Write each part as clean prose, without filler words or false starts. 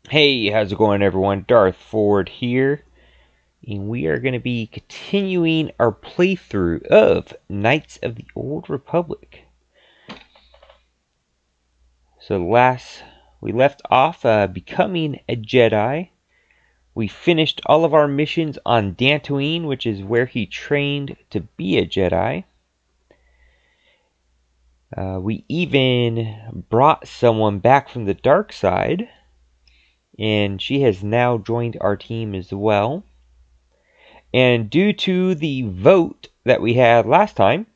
Hey, how's it going, everyone? Darth Ford here, and we are going to be continuing our playthrough of Knights of the Old Republic. So we left off becoming a Jedi. We finished all of our missions on Dantooine, which is where he trained to be a Jedi. We even brought someone back from the dark side, and she has now joined our team as well. And due to the vote that we had last time,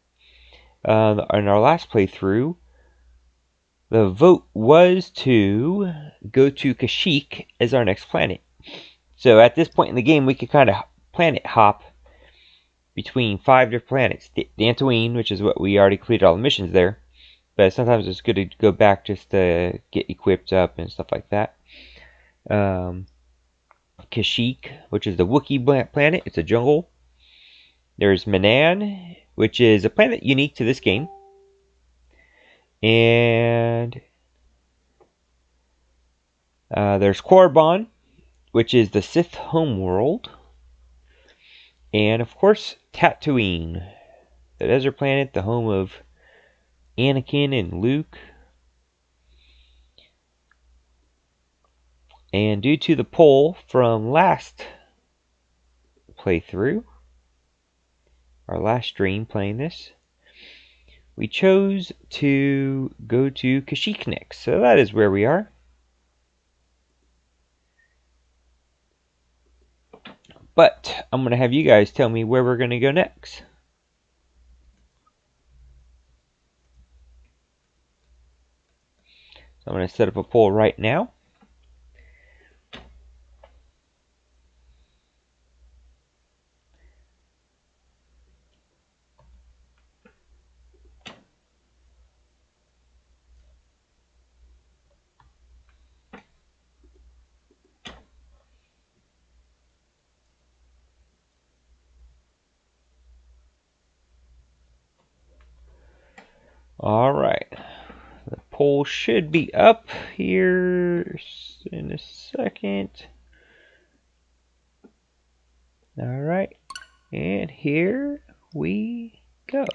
in our last playthrough, the vote was to go to Kashyyyk as our next planet. So at this point in the game, we could kind of planet hop between 5 different planets. Dantooine, which is what we already completed all the missions there, but sometimes it's good to go back just to get equipped up and stuff like that. Kashyyyk, which is the Wookiee planet. It's a jungle. There's Manan, which is a planet unique to this game. And there's Korriban, which is the Sith homeworld. And of course, Tatooine, the desert planet, the home of Anakin and Luke. And due to the poll from last playthrough, our last stream playing this, we chose to go to Kashyyyk next. So that is where we are. But I'm going to have you guys tell me where we're going to go next. So I'm going to set up a poll right now. Alright. The poll should be up here in a second. Alright. And here we go.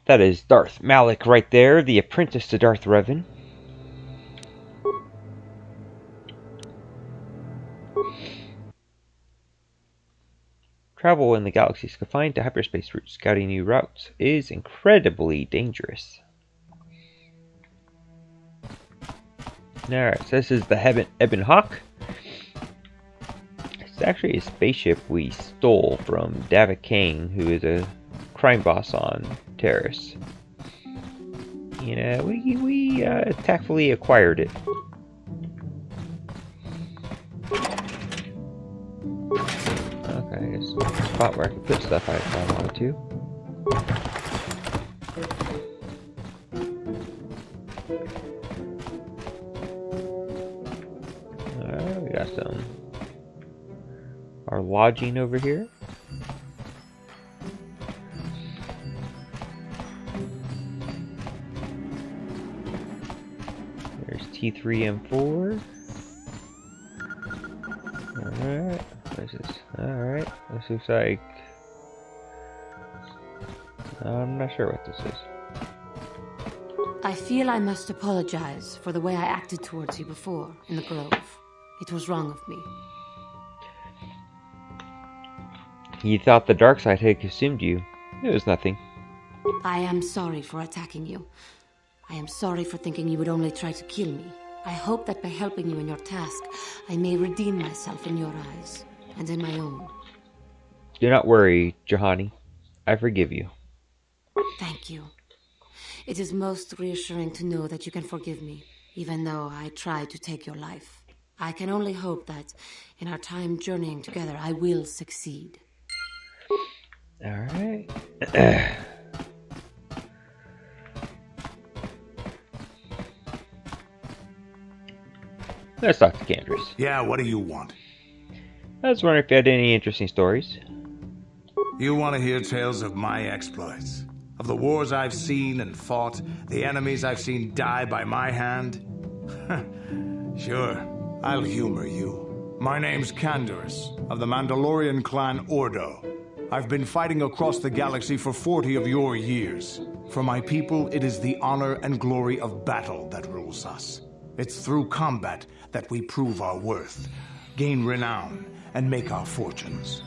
That is Darth Malak right there, the apprentice to Darth Revan. Travel in the galaxy is confined to hyperspace routes. Scouting new routes is incredibly dangerous. Alright, so this is the Ebon Hawk. It's actually a spaceship we stole from Davik Kang, who is a crime boss on Terrace. You know, we tactfully acquired it. Okay, it's a spot where I can put stuff if I wanted to. Alright, we got our lodging over here. There's T3M4. Alright, what is this? Alright, this looks like... I'm not sure what this is. I feel I must apologize for the way I acted towards you before, in the Grove. It was wrong of me. You thought the dark side had consumed you. It was nothing. I am sorry for attacking you. I am sorry for thinking you would only try to kill me. I hope that by helping you in your task, I may redeem myself in your eyes, and in my own. Do not worry, Juhani. I forgive you. Thank you. It is most reassuring to know that you can forgive me, even though I tried to take your life. I can only hope that, in our time journeying together, I will succeed. Alright. Let's talk to Candace. Yeah, what do you want? I was wondering if you had any interesting stories. You want to hear tales of my exploits? Of the wars I've seen and fought, the enemies I've seen die by my hand? Sure, I'll humor you. My name's Candace, of the Mandalorian clan Ordo. I've been fighting across the galaxy for 40 of your years. For my people, it is the honor and glory of battle that rules us. It's through combat that we prove our worth, gain renown, and make our fortunes.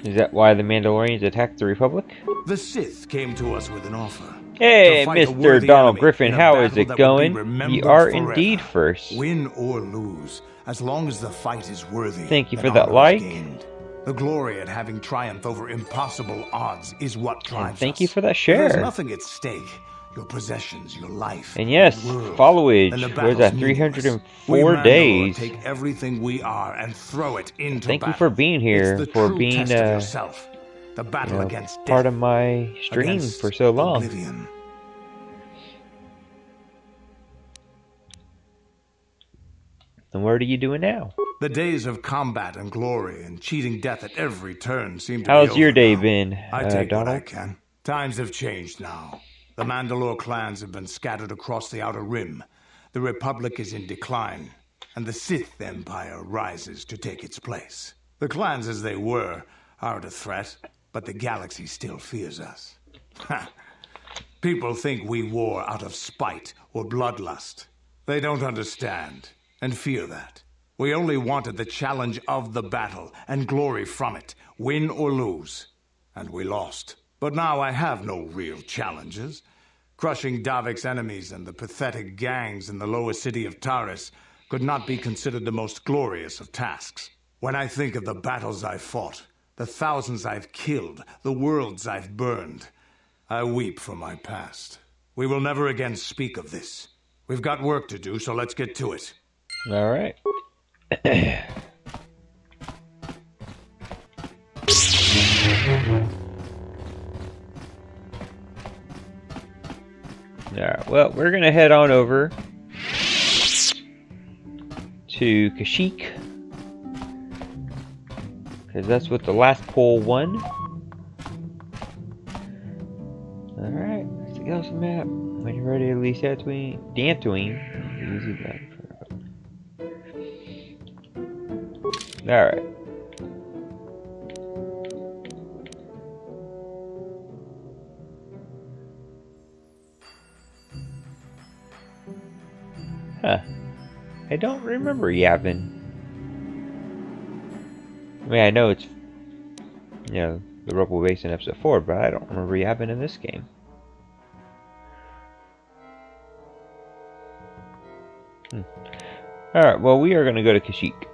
Is that why the Mandalorians attacked the Republic? The Sith came to us with an offer. Hey, To fight a Mr. worthy Donald enemy Griffin, in a how is battle it that will be going? remembered You are forever. indeed first. Win or lose, as long as the fight is worthy. Thank you for then that honor is like. gained. The glory at having triumph over impossible odds is what drives And thank us. you for that If share. there's nothing at stake. Your possessions, your life, And yes, your world, followage then the was battle's at meaningless. 304 We Mandalore days. take everything we are and throw it into Thank you battle. for being here, It's the for true being test of yourself. The battle against death, part of my stream against for so long. oblivion. And what are you doing now? The days of combat and glory and cheating death at every turn seem to How's be your over day now. been, I take what I Donald? can. Times have changed now. The Mandalore clans have been scattered across the Outer Rim. The Republic is in decline, and the Sith Empire rises to take its place. The clans as they were aren't a threat, but the galaxy still fears us. Ha! People think we war out of spite or bloodlust. They don't understand, and fear that. We only wanted the challenge of the battle, and glory from it, win or lose. And we lost. But now I have no real challenges. Crushing Davik's enemies and the pathetic gangs in the lower city of Taris could not be considered the most glorious of tasks. When I think of the battles I've fought, the thousands I've killed, the worlds I've burned, I weep for my past. We will never again speak of this. We've got work to do, so let's get to it. All right. Alright, well, we're gonna head on over to Kashyyyk, because that's what the last poll won. Alright, let's go to the map. When you're ready to release Dantooine, easy button for... Alright. Huh. I don't remember Yavin. I mean, I know it's, the Rebel Base in Episode 4, but I don't remember Yavin in this game. Alright, well, we are going to go to Kashyyyk.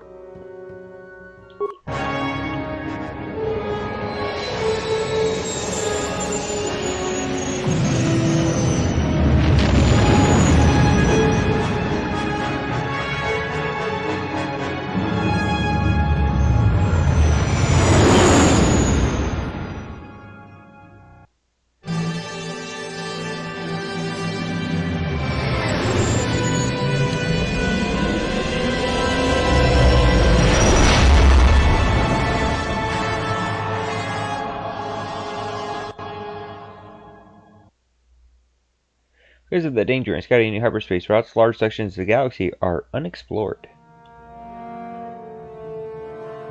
Because of the danger in scouting new hyperspace routes, large sections of the galaxy are unexplored.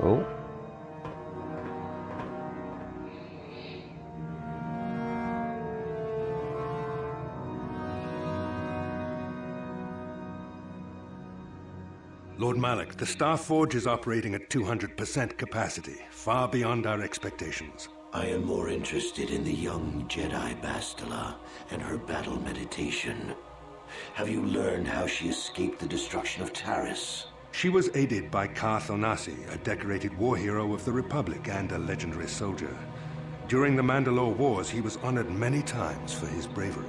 Oh. Lord Malak, the Star Forge is operating at 200% capacity, far beyond our expectations. I am more interested in the young Jedi Bastila and her battle meditation. Have you learned how she escaped the destruction of Taris? She was aided by Karth Onasi, a decorated war hero of the Republic and a legendary soldier. During the Mandalore Wars, he was honored many times for his bravery.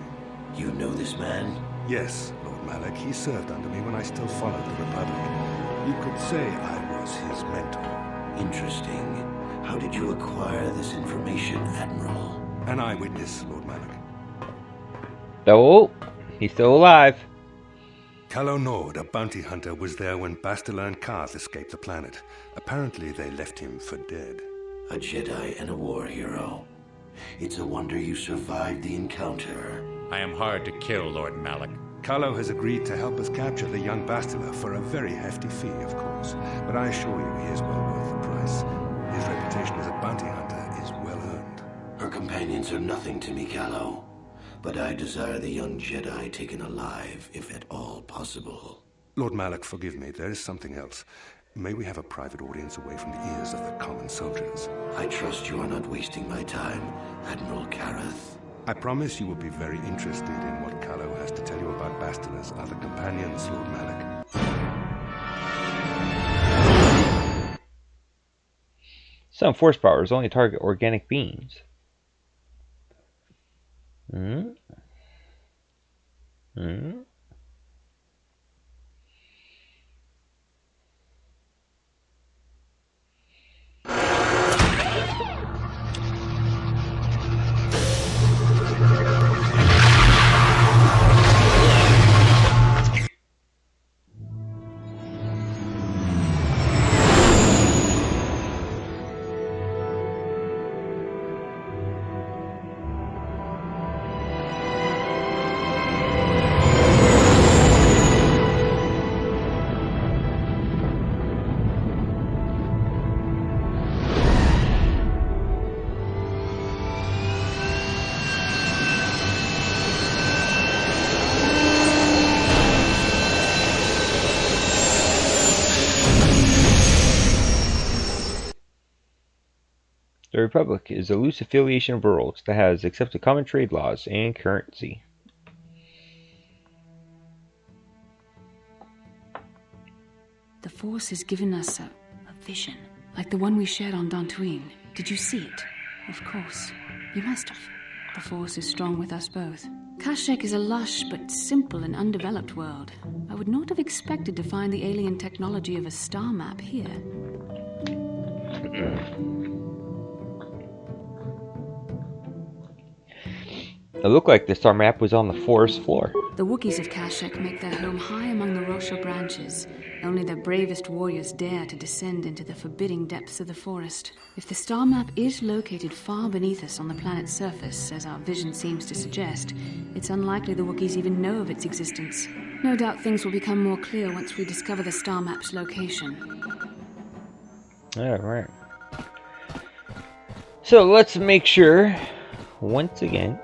You know this man? Yes, Lord Malak. He served under me when I still followed the Republic. You could say I was his mentor. Interesting. How did you acquire this information, Admiral? An eyewitness, Lord Malak. Oh, he's still alive. Calo Nord, a bounty hunter, was there when Bastila and Karth escaped the planet. Apparently they left him for dead. A Jedi and a war hero. It's a wonder you survived the encounter. I am hard to kill, Lord Malak. Calo has agreed to help us capture the young Bastila for a very hefty fee, of course. But I assure you he is well worth the price. His reputation as a bounty hunter is well earned. Her companions are nothing to me, Calo. But I desire the young Jedi taken alive, if at all possible. Lord Malak, forgive me. There is something else. May we have a private audience away from the ears of the common soldiers? I trust you are not wasting my time, Admiral Karath. I promise you will be very interested in what Calo has to tell you about Bastila's other companions, Lord Malak. Some force powers only target organic beings. The Republic is a loose affiliation of worlds that has accepted common trade laws and currency. The Force has given us a vision, like the one we shared on Dantooine. Did you see it? Of course. You must have. The Force is strong with us both. Kashyyyk is a lush but simple and undeveloped world. I would not have expected to find the alien technology of a star map here. It looked like the star map was on the forest floor. The Wookiees of Kashyyyk make their home high among the Rosha branches. Only their bravest warriors dare to descend into the forbidding depths of the forest. If the star map is located far beneath us on the planet's surface, as our vision seems to suggest, it's unlikely the Wookiees even know of its existence. No doubt things will become more clear once we discover the star map's location. Alright. So let's make sure, once again...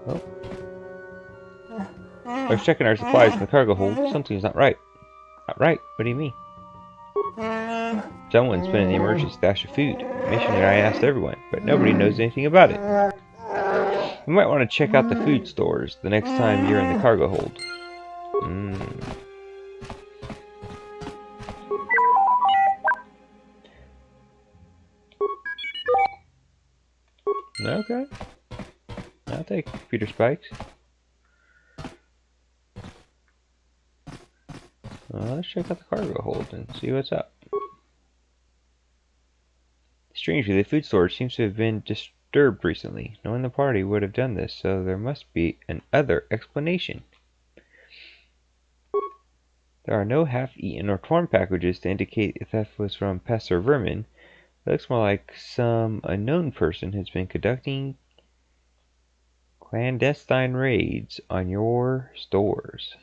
Oh. I was checking our supplies in the cargo hold. Something's not right. Not right? What do you mean? Someone's been in the emergency stash of food. Missionary I asked everyone, but nobody knows anything about it. You might want to check out the food stores the next time you're in the cargo hold. Okay. I'll take computer spikes. Let's check out the cargo hold and see what's up. Strangely, the food storage seems to have been disturbed recently. No one in the party would have done this, so there must be an other explanation. There are no half-eaten or torn packages to indicate the theft was from pests or vermin. It looks more like some unknown person has been conducting clandestine raids on your stores.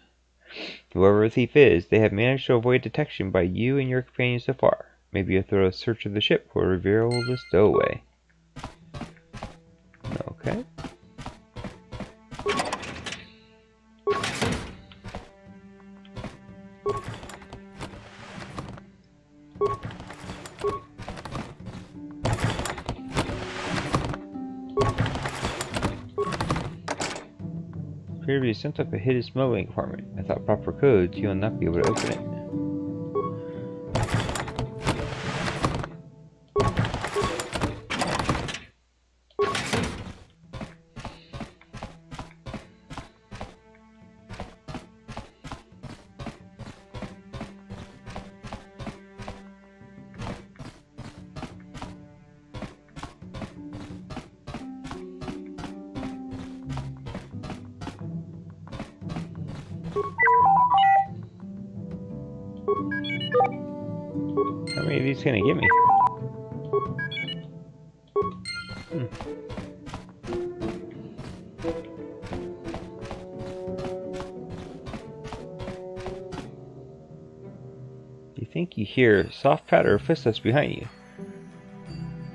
Whoever the thief is, they have managed to avoid detection by you and your companions so far. Maybe a thorough search of the ship will reveal the stowaway. Okay. Appear to be some type of hidden smuggling compartment. Without proper codes, you'll not be able to open it. How many of these can I give me? You think you hear soft patter of footsteps behind you?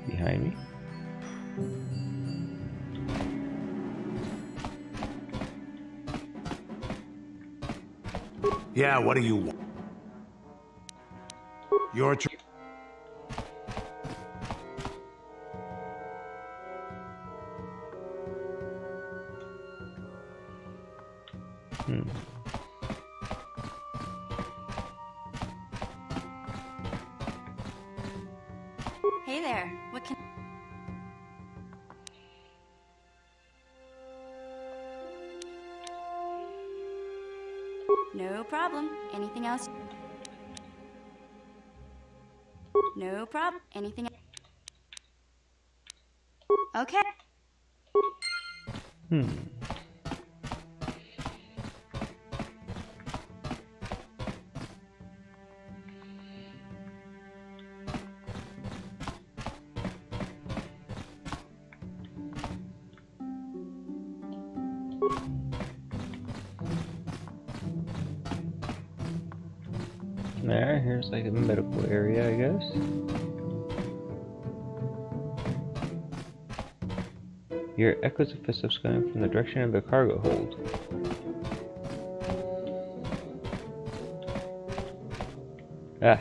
Behind me? Yeah, what do you want? Your choice. Hey there. What can... No problem. Anything else? No problem. Anything else? Okay. There, here's like a medical area, I guess. You hear echoes of footsteps coming from the direction of the cargo hold. Ah.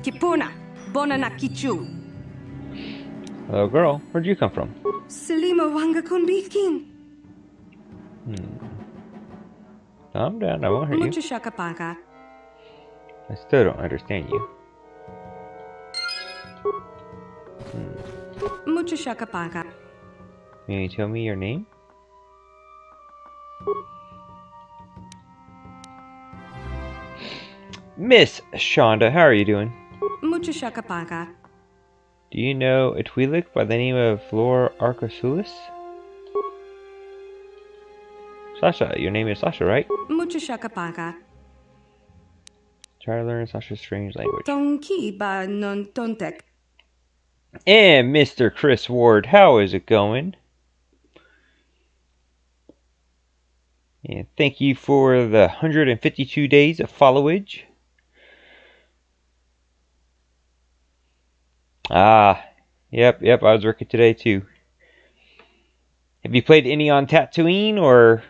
Kipuna, Bonana Kichu. Hello, girl. Where'd you come from? Selima Wanga Konbitkin. Calm down, I won't hurt you. Mucha Shakapanka. I still don't understand you. Mucha Shakapanka. Can you tell me your name? Miss Shonda, how are you doing? Mucha Shakapanka. Do you know a Twi'lek by the name of Flor Arcosulis? Sasha, your name is Sasha, right? Mucha Shakapanka. Try to learn Sasha's strange language. Tonki ba non tontek. And Mr. Chris Ward, how is it going? And thank you for the 152 days of followage. Ah, yep, I was working today too. Have you played any on Tatooine, or...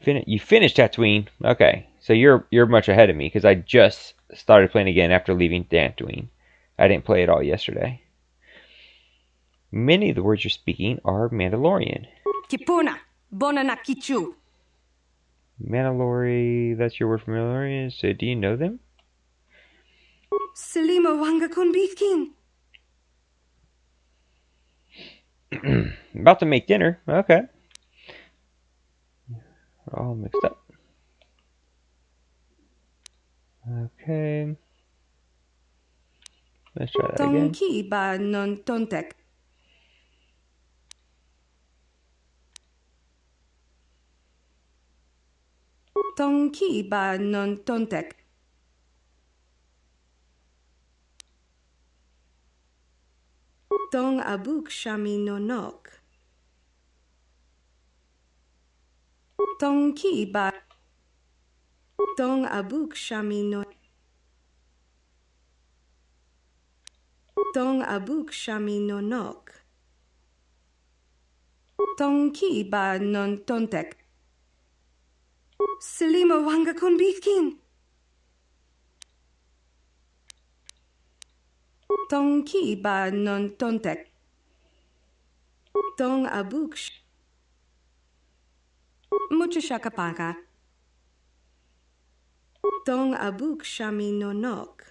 You finished Tatooine? Okay, so you're much ahead of me, because I just started playing again after leaving Tatooine. I didn't play it all yesterday. Many of the words you're speaking are Mandalorian. Kipuna, Bonana Kichu. Mandalorian, that's your word for Mandalorian, so do you know them? Selima Wanga Konbitkin. About to make dinner, okay. All mixed up. Okay. Let's try that again. Tonki ba non tontek. Tonki ba non tontek. Tong abuk shami nonok. Tonki ba. Tong abuk shami no. Tong abuk shami nonok. Tonki ba non tontek. Selima Wanga Konbitkin. Tong ki ba non tontek. Tong abuk. Mucho shakapaka. Tong abuk shami no nok.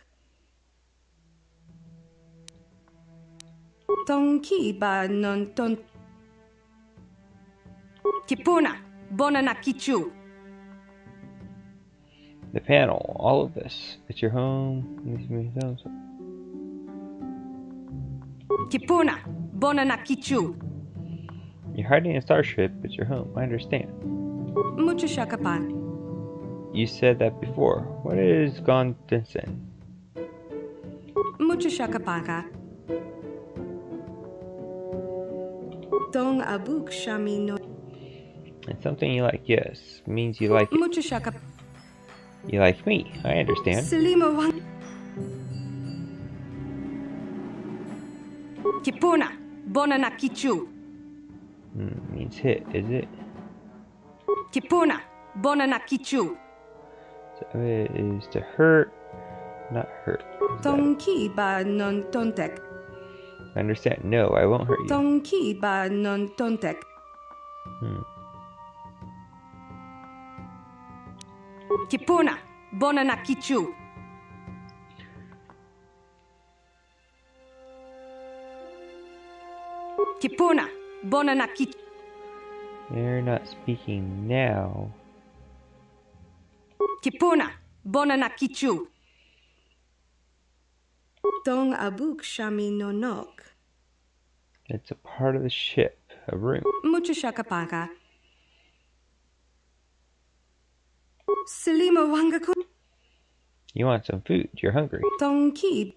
Tong ki ba non ton. Kipuna, bona na kichu. The panel, all of this. It's your home. Kipuna, bona na kichu. You're hiding in a starship. It's your home. I understand. Mucho shakapan. You said that before. What is Gondensen? Mucho shakapaka. Tong abuk shami no. It's something you like, yes. Means you like it. Mucho shakap. You like me. I understand. Selima wang. Kipuna, bona na kichu. Means hit, is it? Kipuna, bona na kichu. So it is to hurt, not hurt. Tong ki ba non tontek. I understand. No, I won't hurt you. Tong ki ba non tontek. Kipuna, bona na kichu. Kipuna, bona na kichu. You're not speaking now. Kipuna, bona na kichu. Tong abuk shami no nok. It's a part of the ship, a room. Mucho shakapaka. Selima wanga kun. You want some food. You're hungry. Tong ki.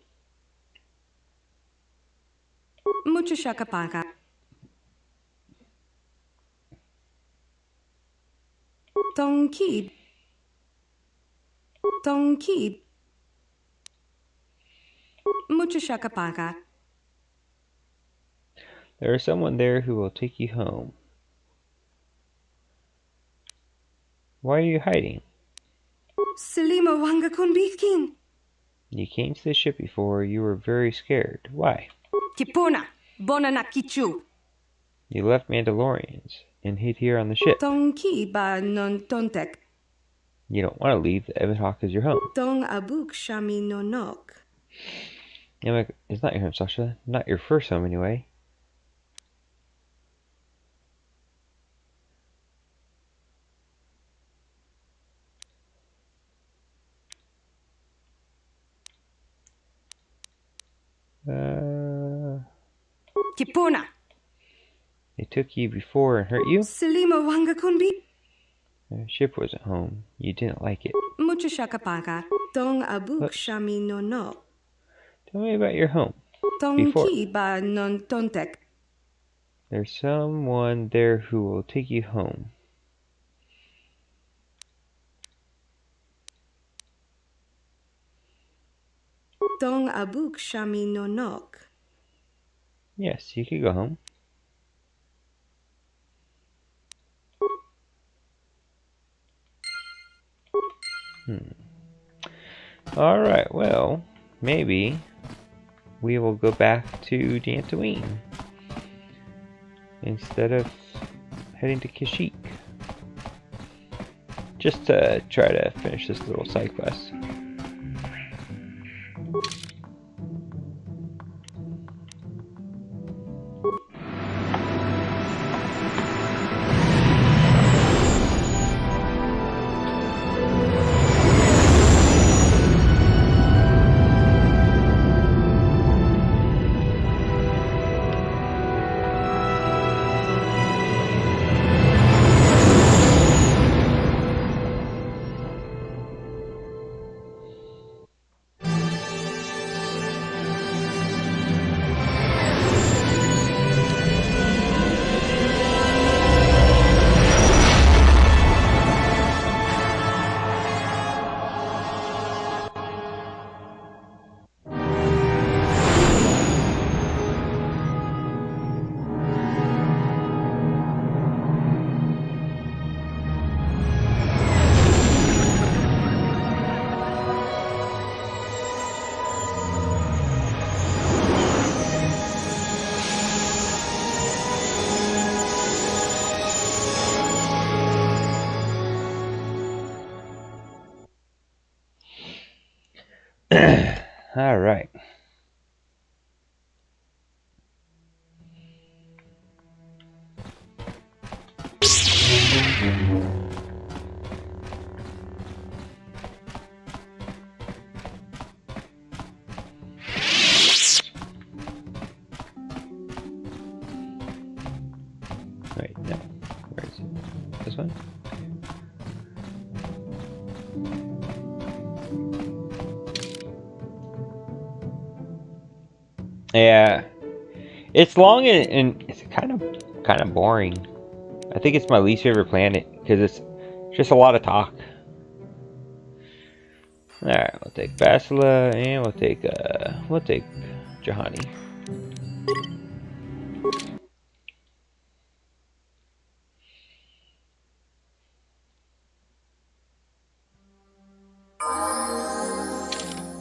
Mucho shakapaka. Tong ki. Tong ki. Mucho shakapaka. There is someone there who will take you home. Why are you hiding? Selima wanga kun bikin. You came to the ship before. You were very scared. Why? Kipuna, bona na kichu. You left Mandalorians and hid here on the ship. Tong ki ba non tontek. You don't want to leave. The Ebon Hawk is your home. Tong abuk shami no nok. Yeah, it's not your home, Sasha. Not your first home, anyway. Kipuna. They took you before and hurt you? Selima wanga kun bi. The ship wasn't home. You didn't like it. Mucho shakapaka. Tong abuk shami no nok. Tell me about your home. Tong Before. ki ba non tontek. There's someone there who will take you home. Tong abuk shami no nok. Yes, you could go home. Alright, well, maybe we will go back to Dantooine instead of heading to Kashyyyk. Just to try to finish this little side quest. Alright. Wait, no. Where is it? This one? Yeah. It's long and it's kind of boring. I think it's my least favorite planet because it's just a lot of talk. Alright, we'll take Basila and we'll take Jahani.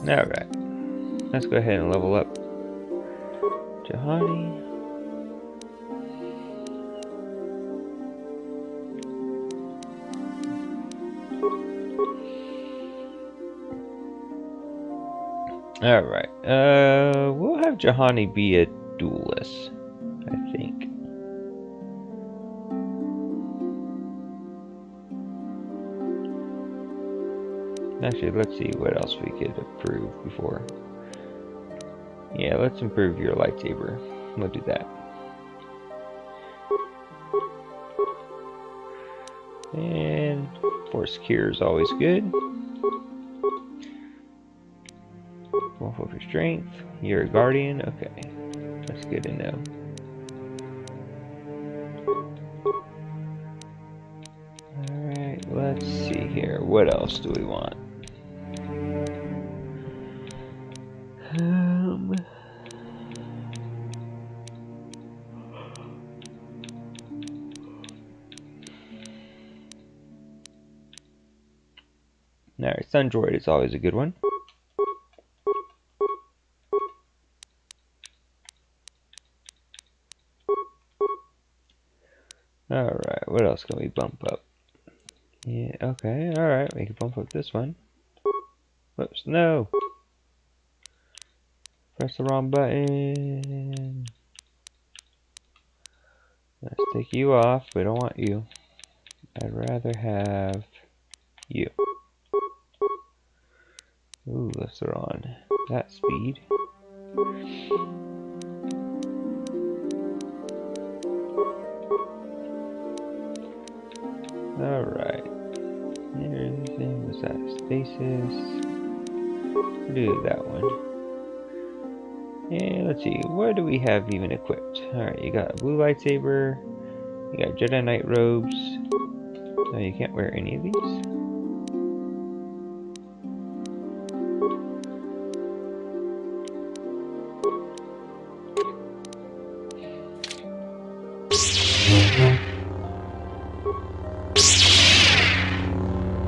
Alright. Let's go ahead and level up Jahani. Alright, we'll have Jahani be a duelist, I think. Actually, let's see what else we could improve before. Yeah, let's improve your lightsaber. We'll do that. And Force Cure is always good. Wolf of your strength. You're a guardian. Okay, that's good to know. Alright, let's see here. What else do we want? Alright, Sun Droid is always a good one. Alright, what else can we bump up? Yeah, okay, alright, we can bump up this one. Whoops, no! Press the wrong button. Let's take you off. We don't want you. I'd rather have you. Ooh, let's throw on that speed. Alright. Everything was that stasis. We'll do that one. And let's see, what do we have even equipped? Alright, you got a blue lightsaber, you got Jedi Knight robes. No, you can't wear any of these.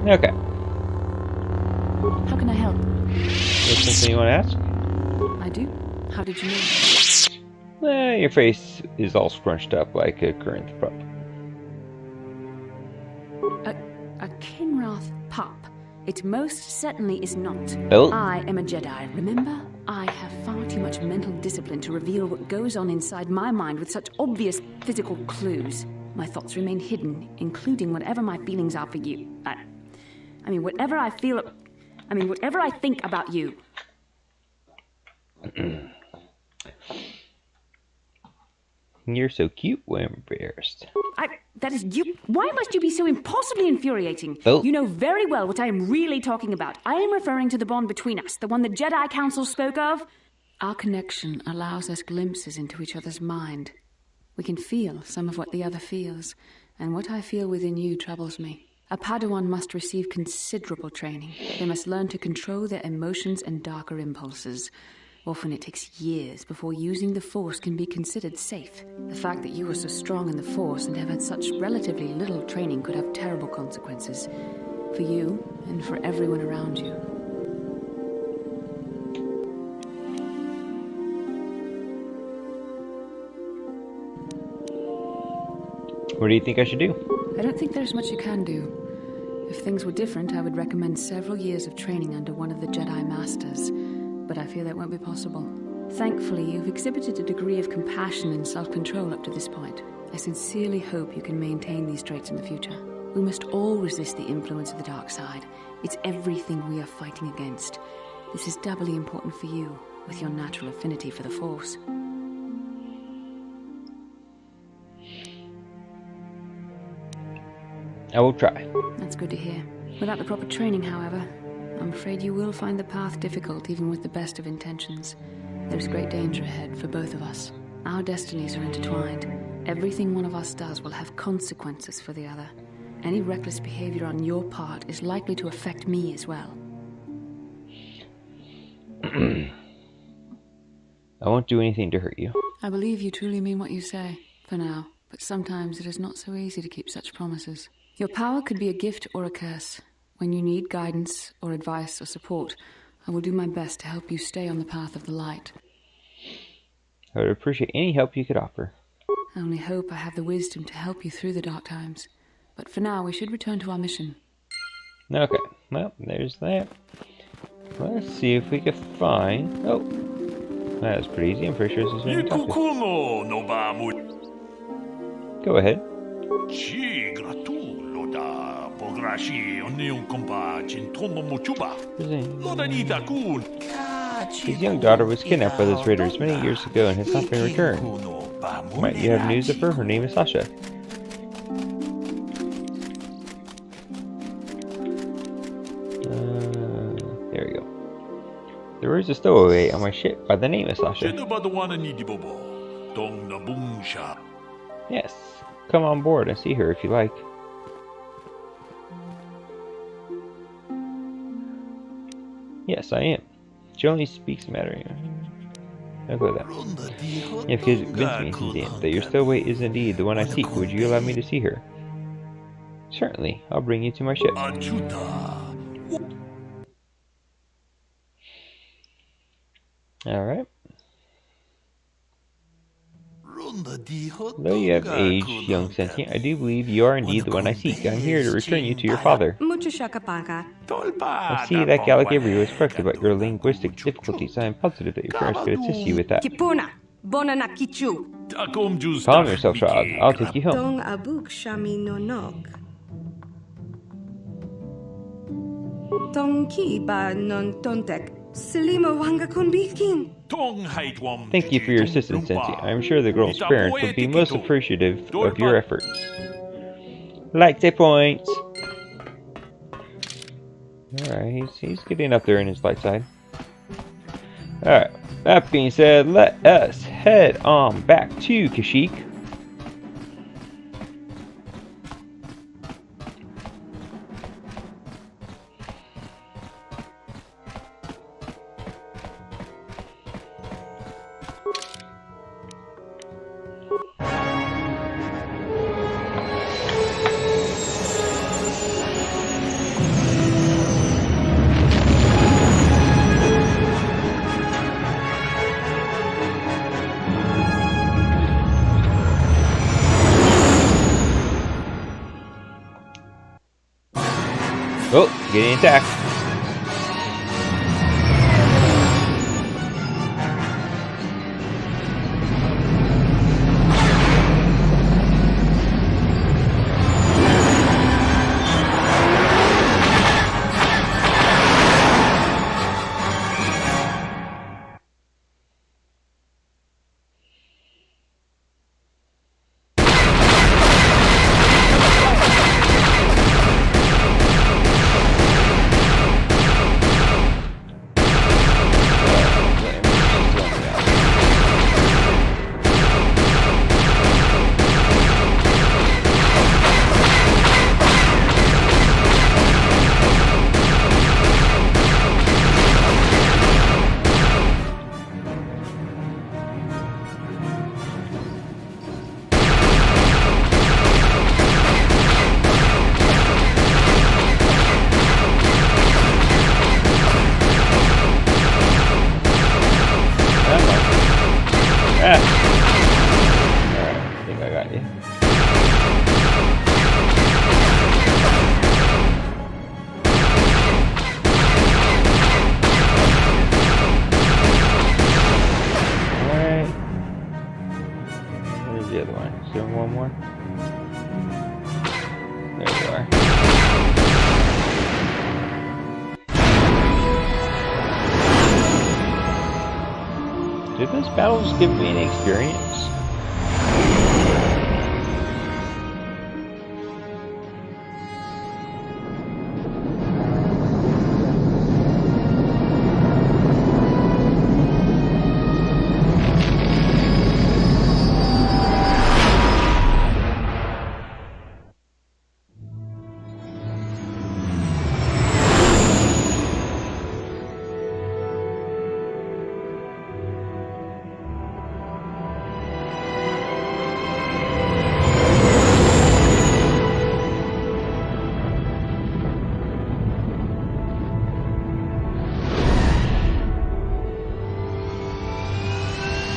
Okay. How can I help? Is something you want to ask? I do. How did you know? Your face is all scrunched up like a Corinth pup. A Kinrath pup. It most certainly is not. Oh. I am a Jedi, remember? I have far too much mental discipline to reveal what goes on inside my mind with such obvious physical clues. My thoughts remain hidden, including whatever my feelings are for you. I mean, whatever I feel... whatever I think about you. You're so cute when embarrassed. That is you. Why must you be so impossibly infuriating? Oh. You know very well what I am really talking about. I am referring to the bond between us, the one the Jedi Council spoke of. Our connection allows us glimpses into each other's mind. We can feel some of what the other feels, and what I feel within you troubles me. A Padawan must receive considerable training. They must learn to control their emotions and darker impulses. Often it takes years before using the Force can be considered safe. The fact that you are so strong in the Force and have had such relatively little training could have terrible consequences. For you, and for everyone around you. What do you think I should do? I don't think there's much you can do. If things were different, I would recommend several years of training under one of the Jedi Masters. but I fear that won't be possible. Thankfully, you've exhibited a degree of compassion and self-control up to this point. I sincerely hope you can maintain these traits in the future. We must all resist the influence of the dark side. It's everything we are fighting against. This is doubly important for you, with your natural affinity for the Force. I will try. That's good to hear. Without the proper training, however, I'm afraid you will find the path difficult even with the best of intentions. There's great danger ahead for both of us. Our destinies are intertwined. Everything one of us does will have consequences for the other. Any reckless behavior on your part is likely to affect me as well. I won't do anything to hurt you. I believe you truly mean what you say, for now, but sometimes it is not so easy to keep such promises. Your power could be a gift or a curse. When you need guidance or advice or support, I will do my best to help you stay on the path of the light. I would appreciate any help you could offer. I only hope I have the wisdom to help you through the dark times. But for now, we should return to our mission. Okay, well, there's that. Let's see if we can find... Oh, that was pretty easy. I'm pretty sure this is going to talk to. Go ahead. His young daughter was kidnapped by those raiders many years ago and has not been returned. Might you have news of her? Her name is Sasha. There we go. There is a stowaway on my ship by the name of Sasha. Yes, come on board and see her if you like. Yes, I am. She only speaks Mandarin. I'll go with that. If you could convince me, Dan, that your stowaway is indeed the one I seek, would you allow me to see her? Certainly. I'll bring you to my ship. Alright. Though you have aged, young sentient, I do believe you are indeed the one I seek. I'm here to return you to your father. I see that Gallic Avery was correct about your linguistic difficulties. I am positive that your parents could assist you with that. Calm yourself, child. I'll take you home. Thank you for your assistance, Sensei. I'm sure the girl's parents would be most appreciative of your efforts. Like the points. Alright, he's getting up there in his light side. Alright, that being said, let us head on back to Kashyyyk. Oh, getting attacked. the other one? Is there one more? There you are. Did those battles give me any experience?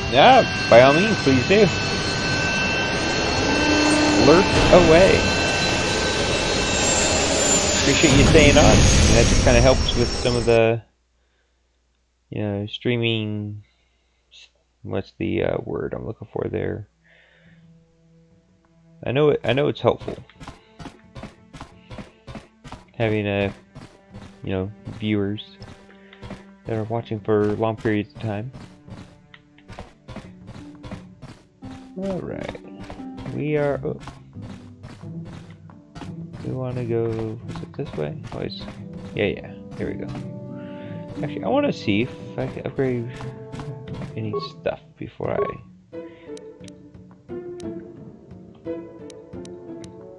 Yeah, by all means, please do. Lurk away. Appreciate you staying on. And that just kind of helps with some of the, you know, streaming. What's the word I'm looking for there? I know it's helpful having you know, viewers that are watching for long periods of time. Alright, we are, oh. We want to go, is it this way? Oh, it's, yeah, here we go. Actually, I want to see if I can upgrade any stuff before I...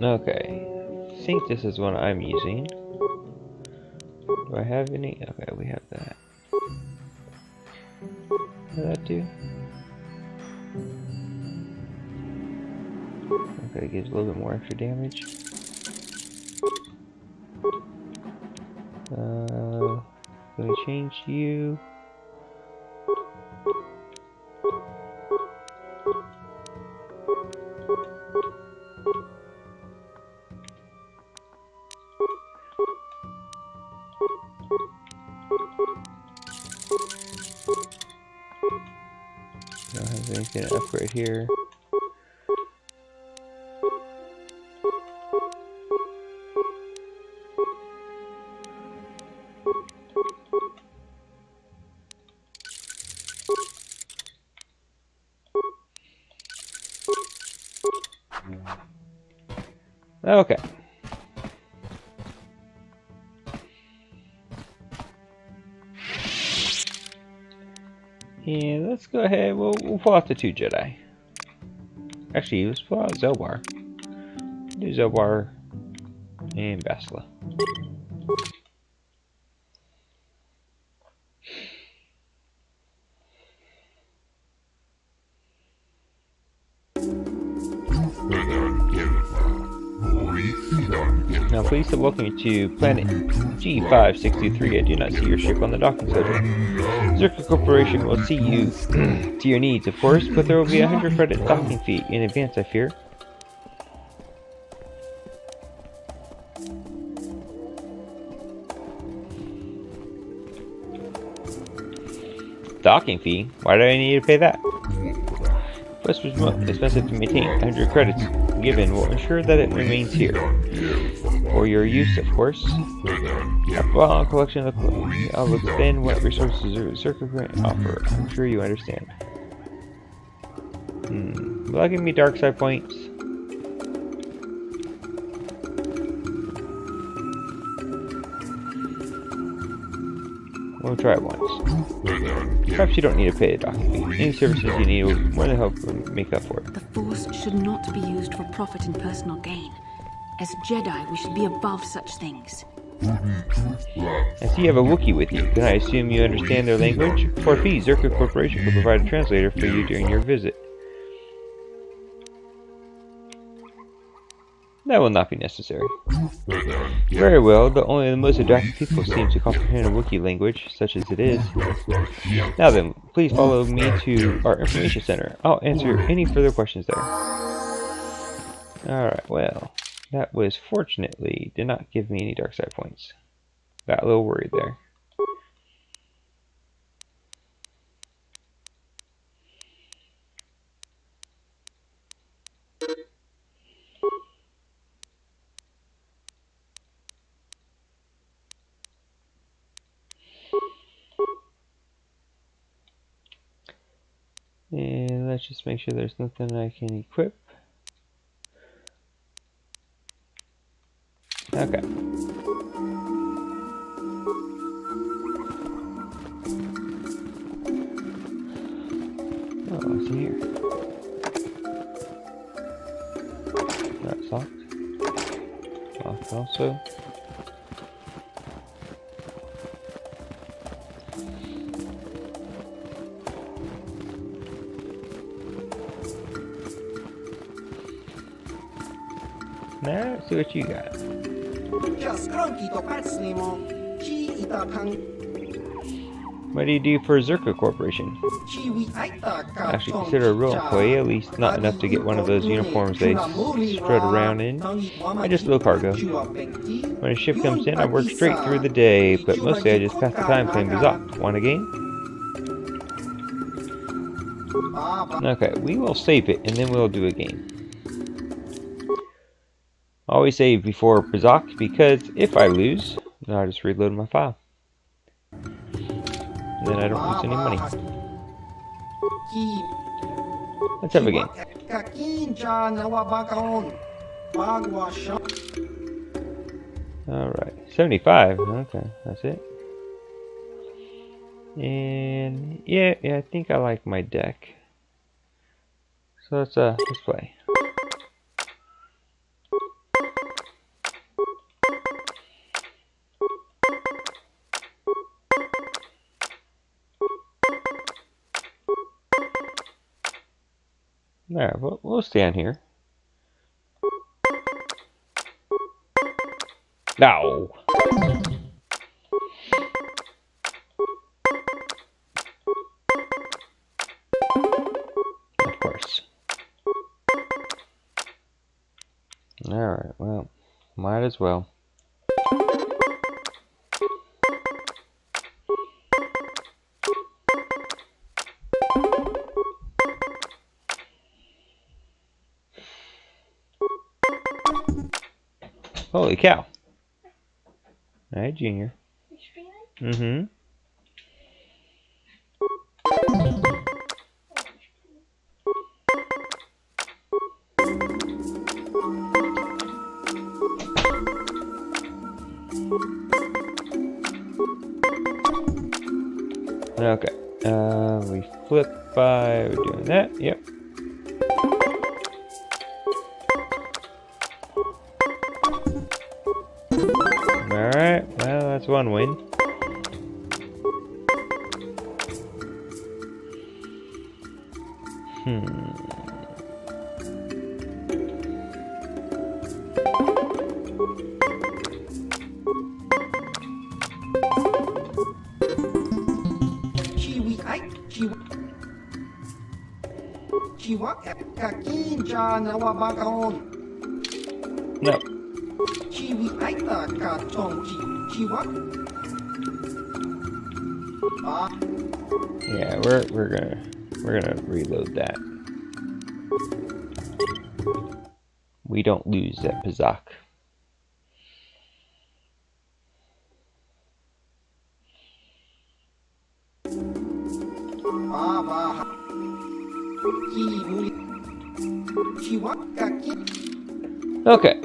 Okay, I think this is what I'm using. Do I have any? Okay, we have that. What does that do? Okay, it gives a little bit more extra damage. Gonna change you. Don't have anything to upgrade here. Okay. And let's go ahead, we'll pull out the 2 Jedi. Actually, let's pull out Zobar. Do Zobar and Bastila. Now please to welcome you to planet G5623. I do not see your ship on the docking schedule. Zerka Corporation will see you to your needs, of course, but there will be a 100 credit docking fee in advance, I fear. Docking fee? Why do I need to pay that? Plus, was most expensive to maintain. 100 credits given will ensure that it remains here. For your use, of course. A collection of I'll expand what resources Circuit can offer. I'm sure you understand. Will that give me dark side points? We'll try it once. Perhaps you don't need to pay a docking fee. Any services you need will more than help make up for it. The Force should not be used for profit and personal gain. As Jedi, we should be above such things. I see you have a Wookiee with you. Can I assume you understand their language? For a fee, Zerka Corporation will provide a translator for you during your visit. That will not be necessary. Very well, though only the most adapted people seem to comprehend a Wookiee language, such as it is. Now then, please follow me to our information center. I'll answer any further questions there. Alright, well, that was fortunately did not give me any dark side points. Got a little worried there. And let's just make sure there's nothing I can equip. Okay. Oh, what's in here? That's locked. Locked also. Now, let's see what you got. What do you do for Zerka Corporation? Actually consider a real employee, at least not enough to get one of those uniforms they strut around in. I just low cargo. When a ship comes in, I work straight through the day, but mostly I just pass the time playing Bazak. Want a game? Okay, we will save it, and then we'll do a game. Always save before Bazak, because if I lose, then I'll just reload my file. And then I don't lose any money. Let's have a game. Alright, 75. Okay, that's it. And yeah, I think I like my deck. So let's play. Alright, we'll stand here. No. Of course. Alright, well, might as well. Holy cow. Alright, Junior. Mm-hmm. Okay. We flip by, we're doing that, yep. Alright, well, that's one win. No. Yeah, we're gonna reload that. We don't lose at Bazak. Okay.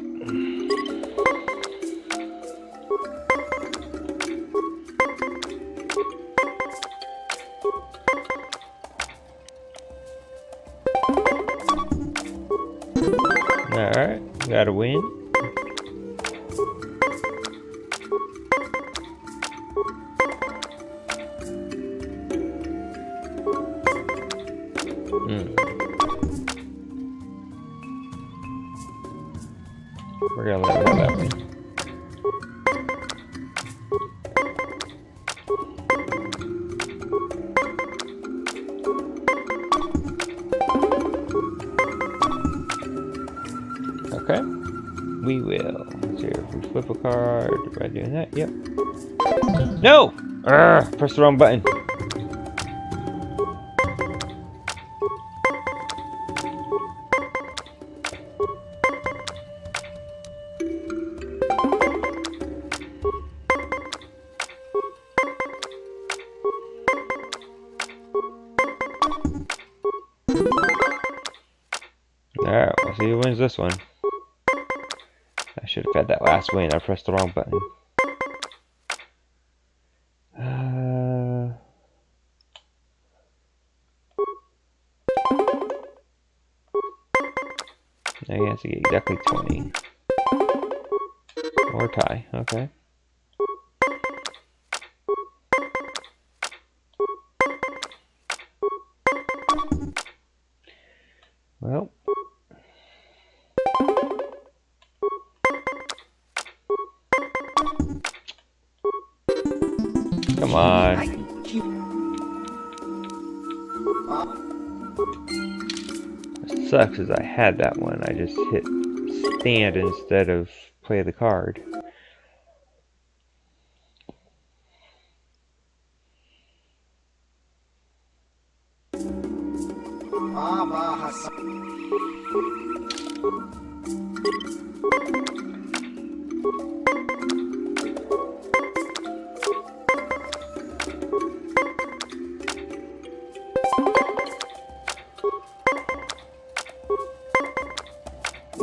Alright, got a win. We're gonna let her have that win. Okay, we will. Let's see if we flip a card by doing that. Yep. No! Urgh, press the wrong button. Alright, we'll see who wins this one. I should have had that last win. I pressed the wrong button. I guess I get exactly 20. Or tie, okay. Well. Come on. What sucks is I had that one. I just hit stand instead of play the card.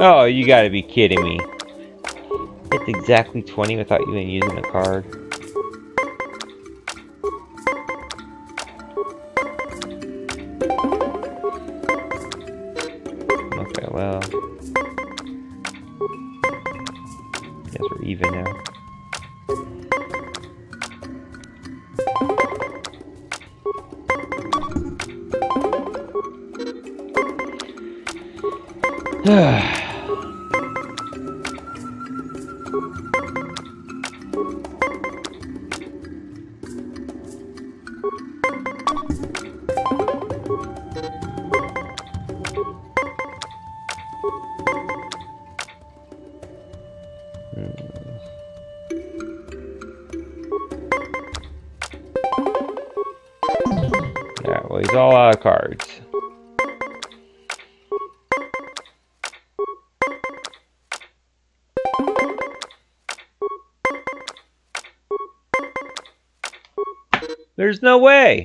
Oh, you gotta be kidding me. It's exactly 20 without even using a card. Okay, well. Guess we're even now. Alright, well, he's all out of cards. There's no way!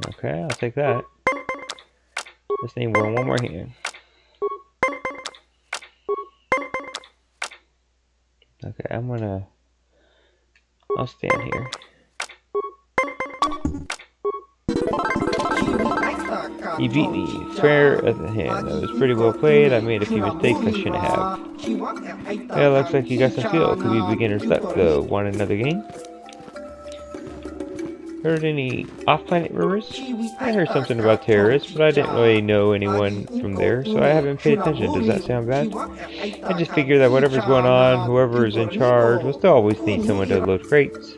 Okay, I'll take that. Just need one more hand. Okay, I'll stand here. He beat me fair at the hand. That was pretty well played. I made a few mistakes I shouldn't have. Yeah, looks like you got some feel. Could be beginner's luck though. Want another game? Heard any off-planet rumors? I heard something about terrorists, but I didn't really know anyone from there, so I haven't paid attention. Does that sound bad? I just figure that whatever's going on, whoever is in charge will still always need someone to load crates.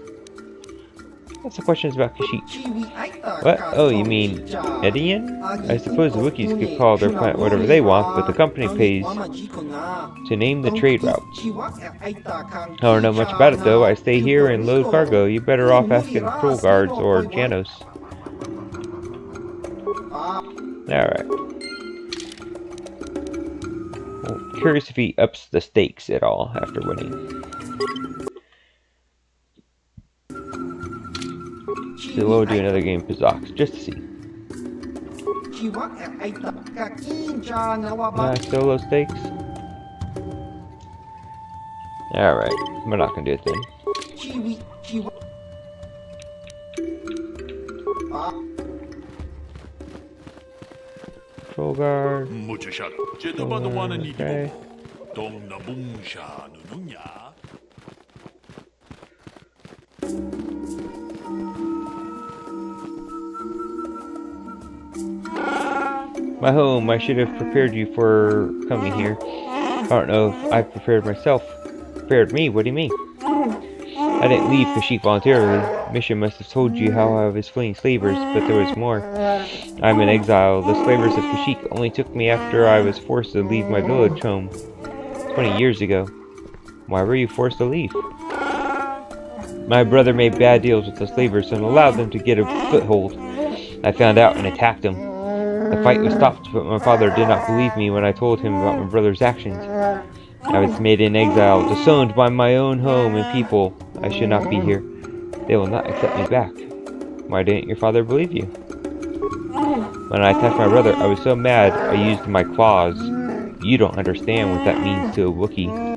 Lots of questions about Kashyyyk. What? Oh, you mean Edian? I suppose the Wookiees could call their planet whatever they want, but the company pays to name the trade routes. I don't know much about it though. I stay here and load cargo. You better off asking the patrol guards or Janos. Alright. Well, curious if he ups the stakes at all after winning. So we'll do another game for Zox, just to see. Still low stakes? Alright, we're not gonna do it then. Patrol guard. Okay. My home, I should have prepared you for coming here. I don't know if I've prepared myself. Prepared me? What do you mean? I didn't leave Kashyyyk voluntarily. Mission must have told you how I was fleeing slavers, but there was more. I'm in exile. The slavers of Kashyyyk only took me after I was forced to leave my village home 20 years ago. Why were you forced to leave? My brother made bad deals with the slavers and allowed them to get a foothold. I found out and attacked them. The fight was stopped, but my father did not believe me when I told him about my brother's actions. I was made an exile, disowned by my own home and people. I should not be here. They will not accept me back. Why didn't your father believe you? When I attacked my brother, I was so mad I used my claws. You don't understand what that means to a Wookiee.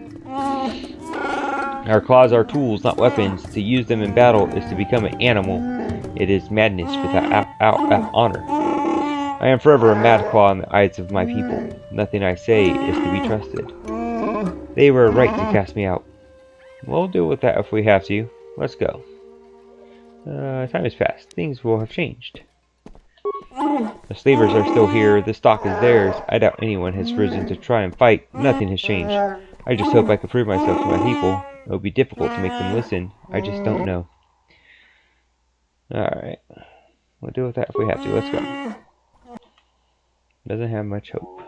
Our claws are tools, not weapons. To use them in battle is to become an animal. It is madness without honor. I am forever a mad claw in the eyes of my people. Nothing I say is to be trusted. They were right to cast me out. We'll deal with that if we have to. Let's go. Time has passed. Things will have changed. The slavers are still here. The stock is theirs. I doubt anyone has risen to try and fight. Nothing has changed. I just hope I can prove myself to my people. It will be difficult to make them listen. I just don't know. Alright. We'll deal with that if we have to. Let's go. Doesn't have much hope.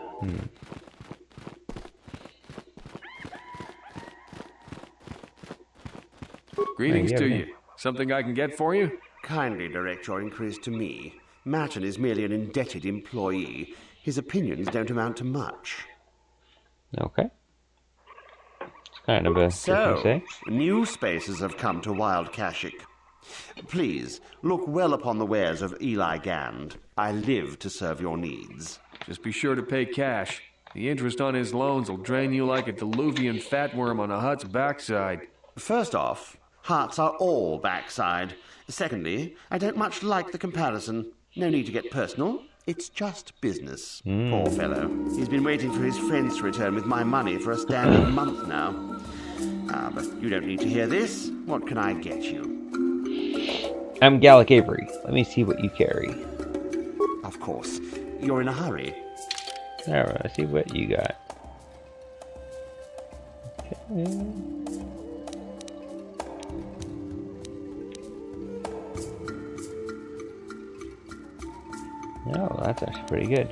Greetings to you. Something I can get for you? Kindly direct your inquiries to me. Martin is merely an indebted employee. His opinions don't amount to much. Okay. It's kind of a good thing to say. New spaces have come to Wild Kashyyyk. Please, look well upon the wares of Eli Gand. I live to serve your needs. Just be sure to pay cash. The interest on his loans will drain you like a diluvian fatworm on a hut's backside. First off, hearts are all backside. Secondly, I don't much like the comparison. No need to get personal. It's just business. Poor fellow. He's been waiting for his friends to return with my money for a standing month now. But you don't need to hear this. What can I get you? I'm Gallic Avery. Let me see what you carry. Of course. You're in a hurry. Alright, let's see what you got. Okay. Oh, that's actually pretty good.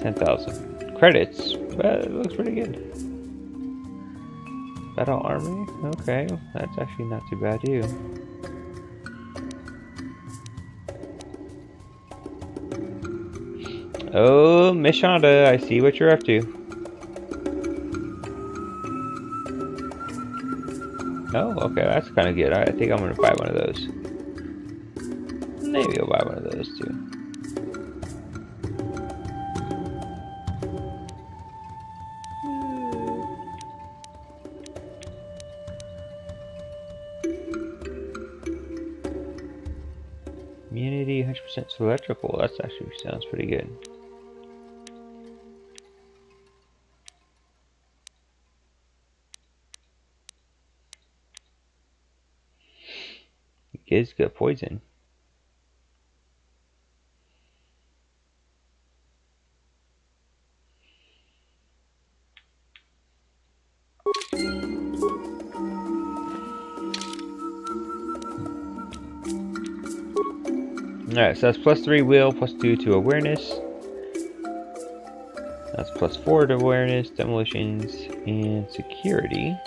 10,000 credits, but it looks pretty good. Battle Armory? Okay, that's actually not too bad, too. Oh, Miss Shonda, I see what you're up to. Oh, okay, that's kind of good. I think I'm going to buy one of those. Maybe I'll buy one of those too. Immunity 100% electrical. That actually sounds pretty good. Gives good poison. Alright, so that's +3 will, +2 to awareness. That's +4 to awareness, demolitions, and security.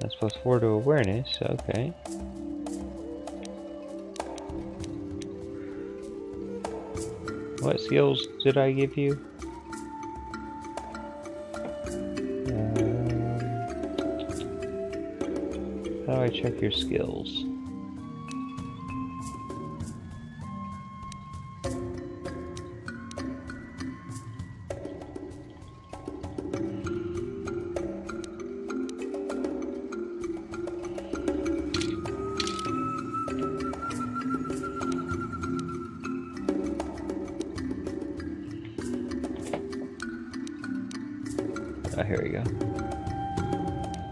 That's +4 to awareness, okay. What skills did I give you? How do I check your skills? Oh, here we go.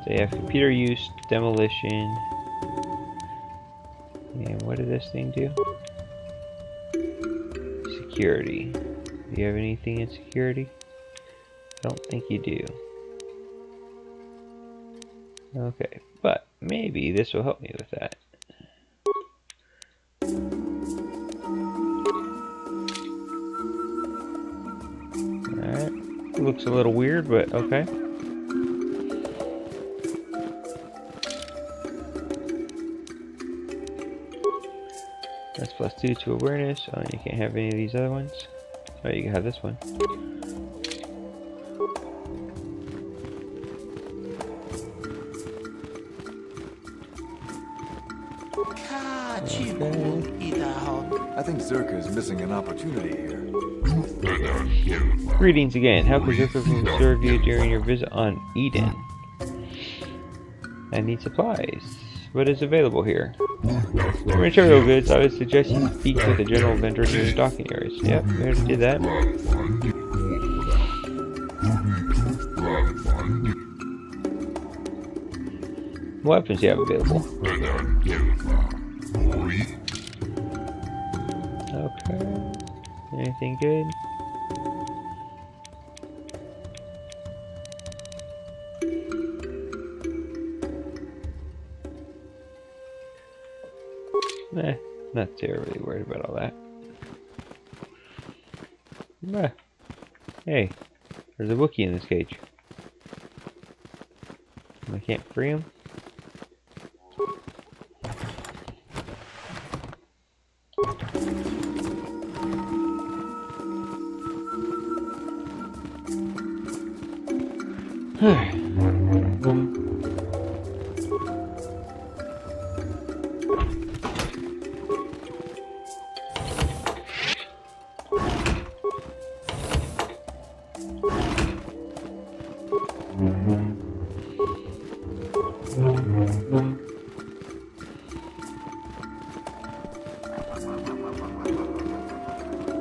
So you have computer use, demolition. And what did this thing do? Security. Do you have anything in security? I don't think you do. Okay, but maybe this will help me with that. Alright. Looks a little weird, but okay. That's +2 to awareness. Oh, you can't have any of these other ones. Oh, you can have this one. I think Zerka is missing an opportunity here. Greetings again. How can Zerka serve you during your visit on Eden? I need supplies. What is available here? For material goods, I would suggest you speak with the general vendor in your stocking areas. Yep, we already did that. What weapons do you have available? Okay. Anything good? Not terribly worried about all that. Hey, there's a Wookiee in this cage. I can't free him.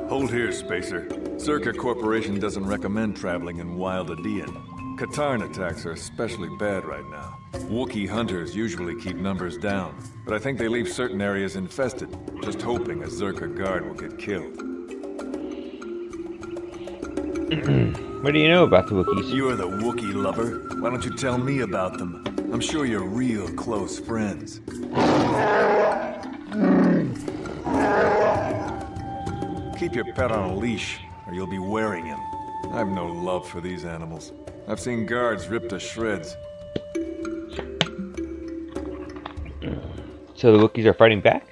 Hold here, Spacer. Zerka Corporation doesn't recommend traveling in Wild Adean. Katarn attacks are especially bad right now. Wookiee hunters usually keep numbers down, but I think they leave certain areas infested, just hoping a Zerka guard will get killed. What do you know about the Wookiees? You're the Wookiee lover. Why don't you tell me about them? I'm sure you're real close friends. Keep your pet on a leash, or you'll be wearing him. I've no love for these animals. I've seen guards ripped to shreds. So the Wookiees are fighting back?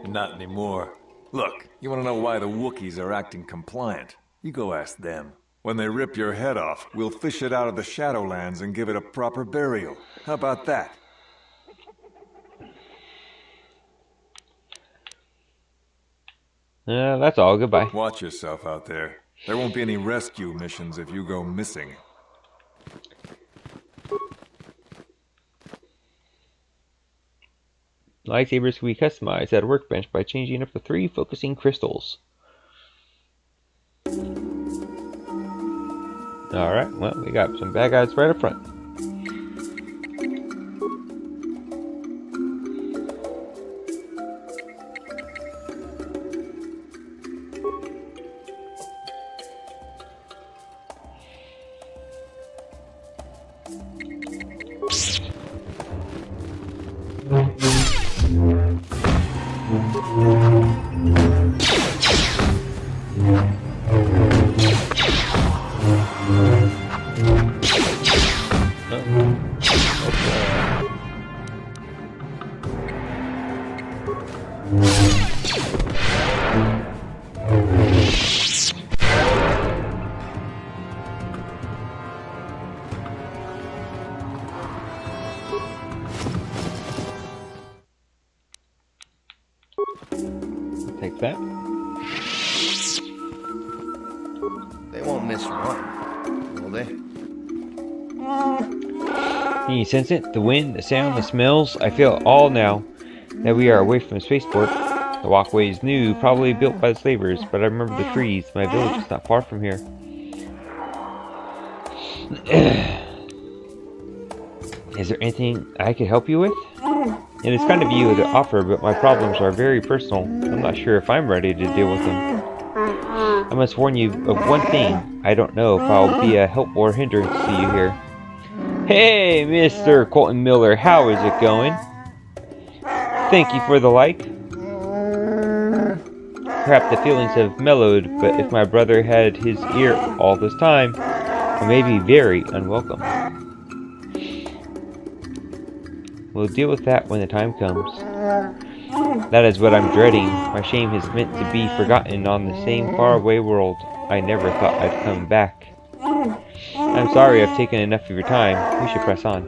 Not anymore. Look, you want to know why the Wookiees are acting compliant? You go ask them. When they rip your head off, we'll fish it out of the Shadowlands and give it a proper burial. How about that? That's all. Goodbye. Watch yourself out there. There won't be any rescue missions if you go missing. Lightsabers can be customized at a workbench by changing up to 3 focusing crystals. Alright, well, we got some bad guys right up front. Take that. They won't miss one, will they? Can you sense it? The wind, the sound, the smells? I feel it all now that we are away from the spaceport. The walkway is new, probably built by the slavers, but I remember the trees. My village is not far from here. Is there anything I could help you with? And it's kind of you to offer, but my problems are very personal. I'm not sure if I'm ready to deal with them. I must warn you of one thing. I don't know if I'll be a help or hindrance to you here. Hey, Mr. Colton Miller, how is it going? Thank you for the like. Perhaps the feelings have mellowed, but if my brother had his ear all this time, I may be very unwelcome. We'll deal with that when the time comes. That is what I'm dreading. My shame is meant to be forgotten on the same faraway world. I never thought I'd come back. I'm sorry I've taken enough of your time. We should press on.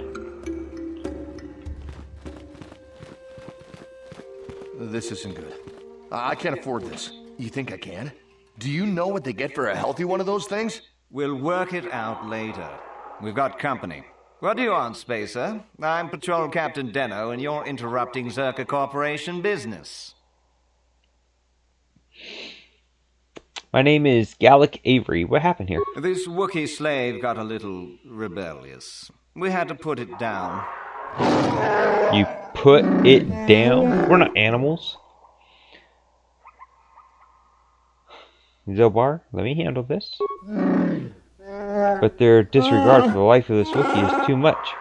This isn't good. I can't afford this. You think I can? Do you know what they get for a healthy one of those things? We'll work it out later. We've got company. What do you want, Spacer? I'm Patrol Captain Deno, and you're interrupting Zerka Corporation business. My name is Gallic Avery. What happened here? This Wookiee slave got a little rebellious. We had to put it down. You put it down? We're not animals. Zobar, let me handle this. But their disregard for the life of this Wookiee is too much.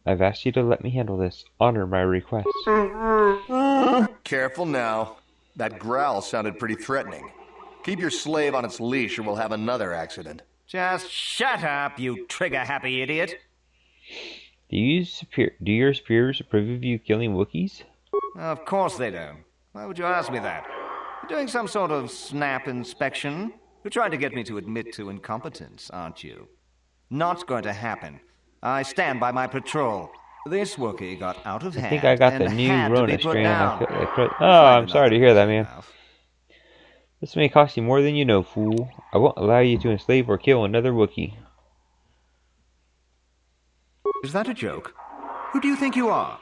I've asked you to let me handle this. Honor my request. Careful now. That growl sounded pretty threatening. Keep your slave on its leash or we'll have another accident. Just shut up, you trigger-happy idiot. Do your superiors approve of you killing Wookiees? Of course they don't. Why would you ask me that? You're doing some sort of snap inspection? You're trying to get me to admit to incompetence, aren't you? Not going to happen. I stand by my patrol. This Wookiee got out of hand. I think I got the new Rona strain on my foot. Oh, I'm sorry to hear that, man. This may cost you more than you know, fool. I won't allow you to enslave or kill another Wookiee. Is that a joke? Who do you think you are?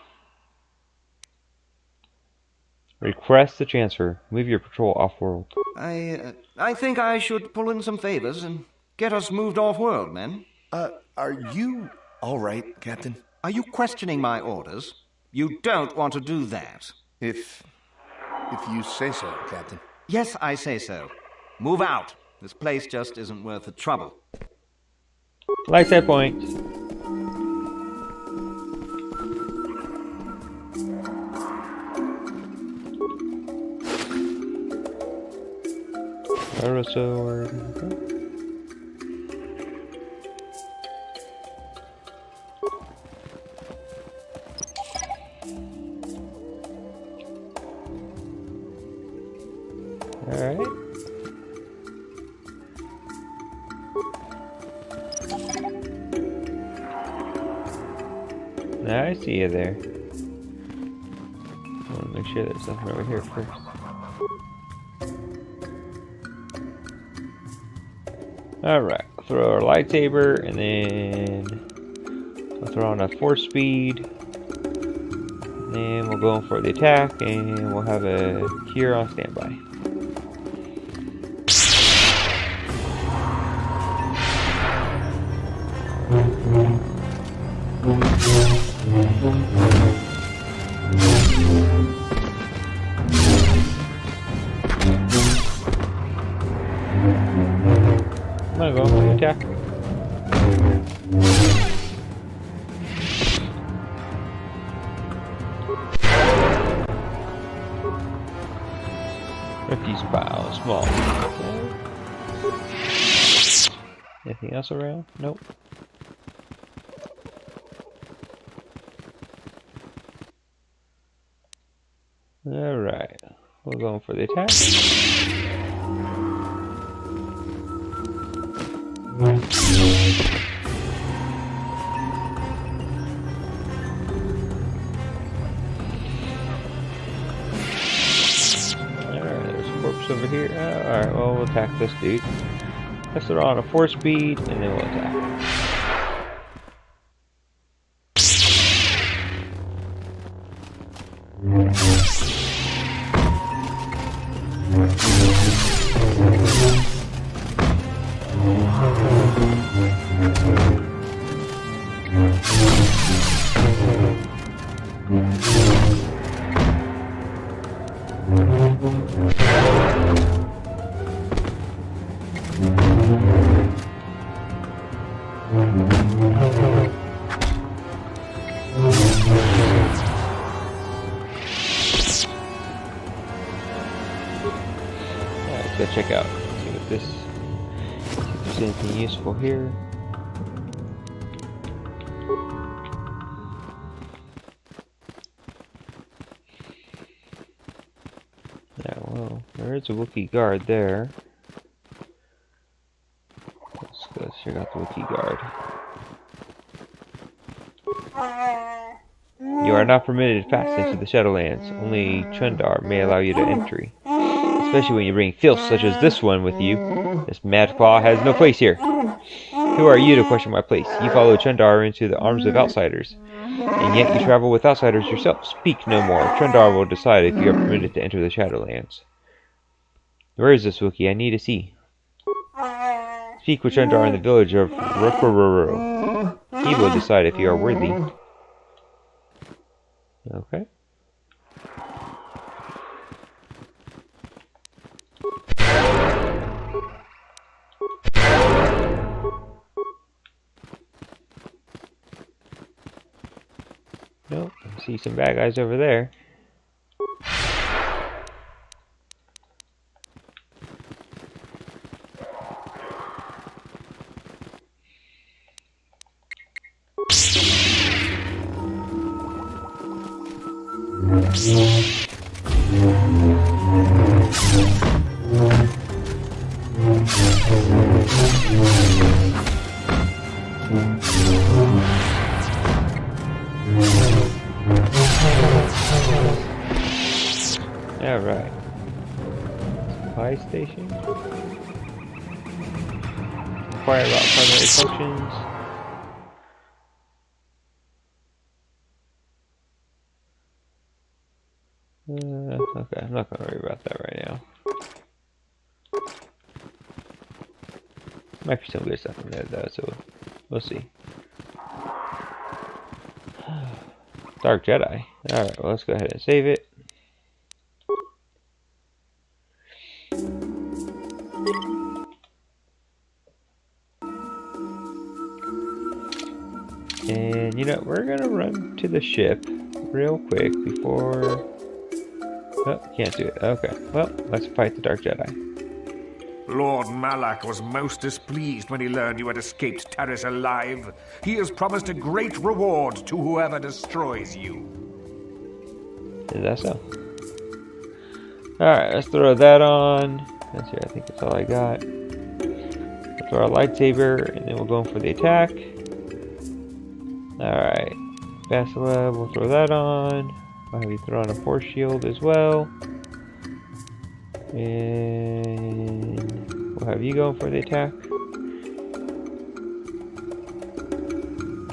Request the transfer. Move your patrol off-world. I think I should pull in some favors and get us moved off-world, men. Are you all right, Captain? Are you questioning my orders? You don't want to do that. If you say so, Captain. Yes, I say so. Move out. This place just isn't worth the trouble. Like that point. Alright. Now I see you there. I want to make sure there's nothing over here first. Alright, throw our lightsaber and then we'll throw on a force speed. And then we'll go in for the attack and we'll have a cure on standby. I'm gonna go for the attack. Refuse pile, small. Okay. Anything else around? Nope. Alright, we're going for the attack. Alright, there's a corpse over here. Alright, well, we'll attack this dude. Let's throw on a force speed, and then we'll attack. Check out. See what this. see anything useful here. Yeah, well, there is a Wookiee guard there. Let's go check out the Wookiee guard. You are not permitted to pass into the Shadowlands. Only Chundar may allow you to entry. Especially when you bring filth such as this one with you. This mad claw has no place here. Who are you to question my place? You follow Chundar into the arms of outsiders. And yet you travel with outsiders yourself. Speak no more. Chundar will decide if you are permitted to enter the Shadowlands. Where is this Wookiee? I need to see. Speak with Chundar in the village of Rukururu. He will decide if you are worthy. Okay. Nope, I see some bad guys over there. Alright. Supply station. Inquire about primary functions. Okay, I'm not gonna worry about that right now. Might be some good stuff in there though, so we'll see. Dark Jedi. Alright, well let's go ahead and save it. And you know, we're gonna run to the ship real quick before... Oh, can't do it. Okay, well, let's fight the Dark Jedi. Lord Malak was most displeased when he learned you had escaped Taris alive. He has promised a great reward to whoever destroys you. Is that so? Alright, let's throw that on. Let's see, I think that's all I got. We'll throw our lightsaber, and then we'll go in for the attack. Alright, Bastila, we'll throw that on. I'll have you throw on a force shield as well. And we'll have you going for the attack.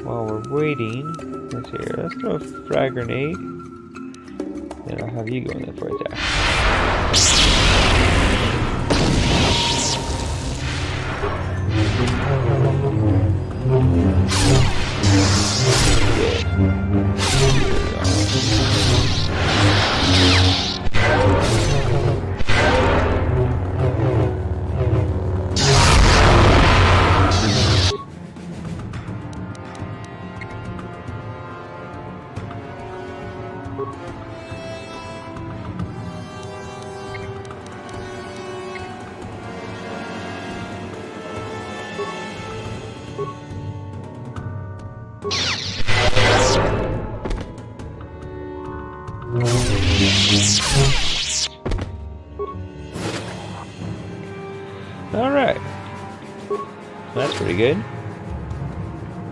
While we're waiting, let's see here, let's throw a frag grenade. Then I'll have you go in there for attack. Alright. That's pretty good.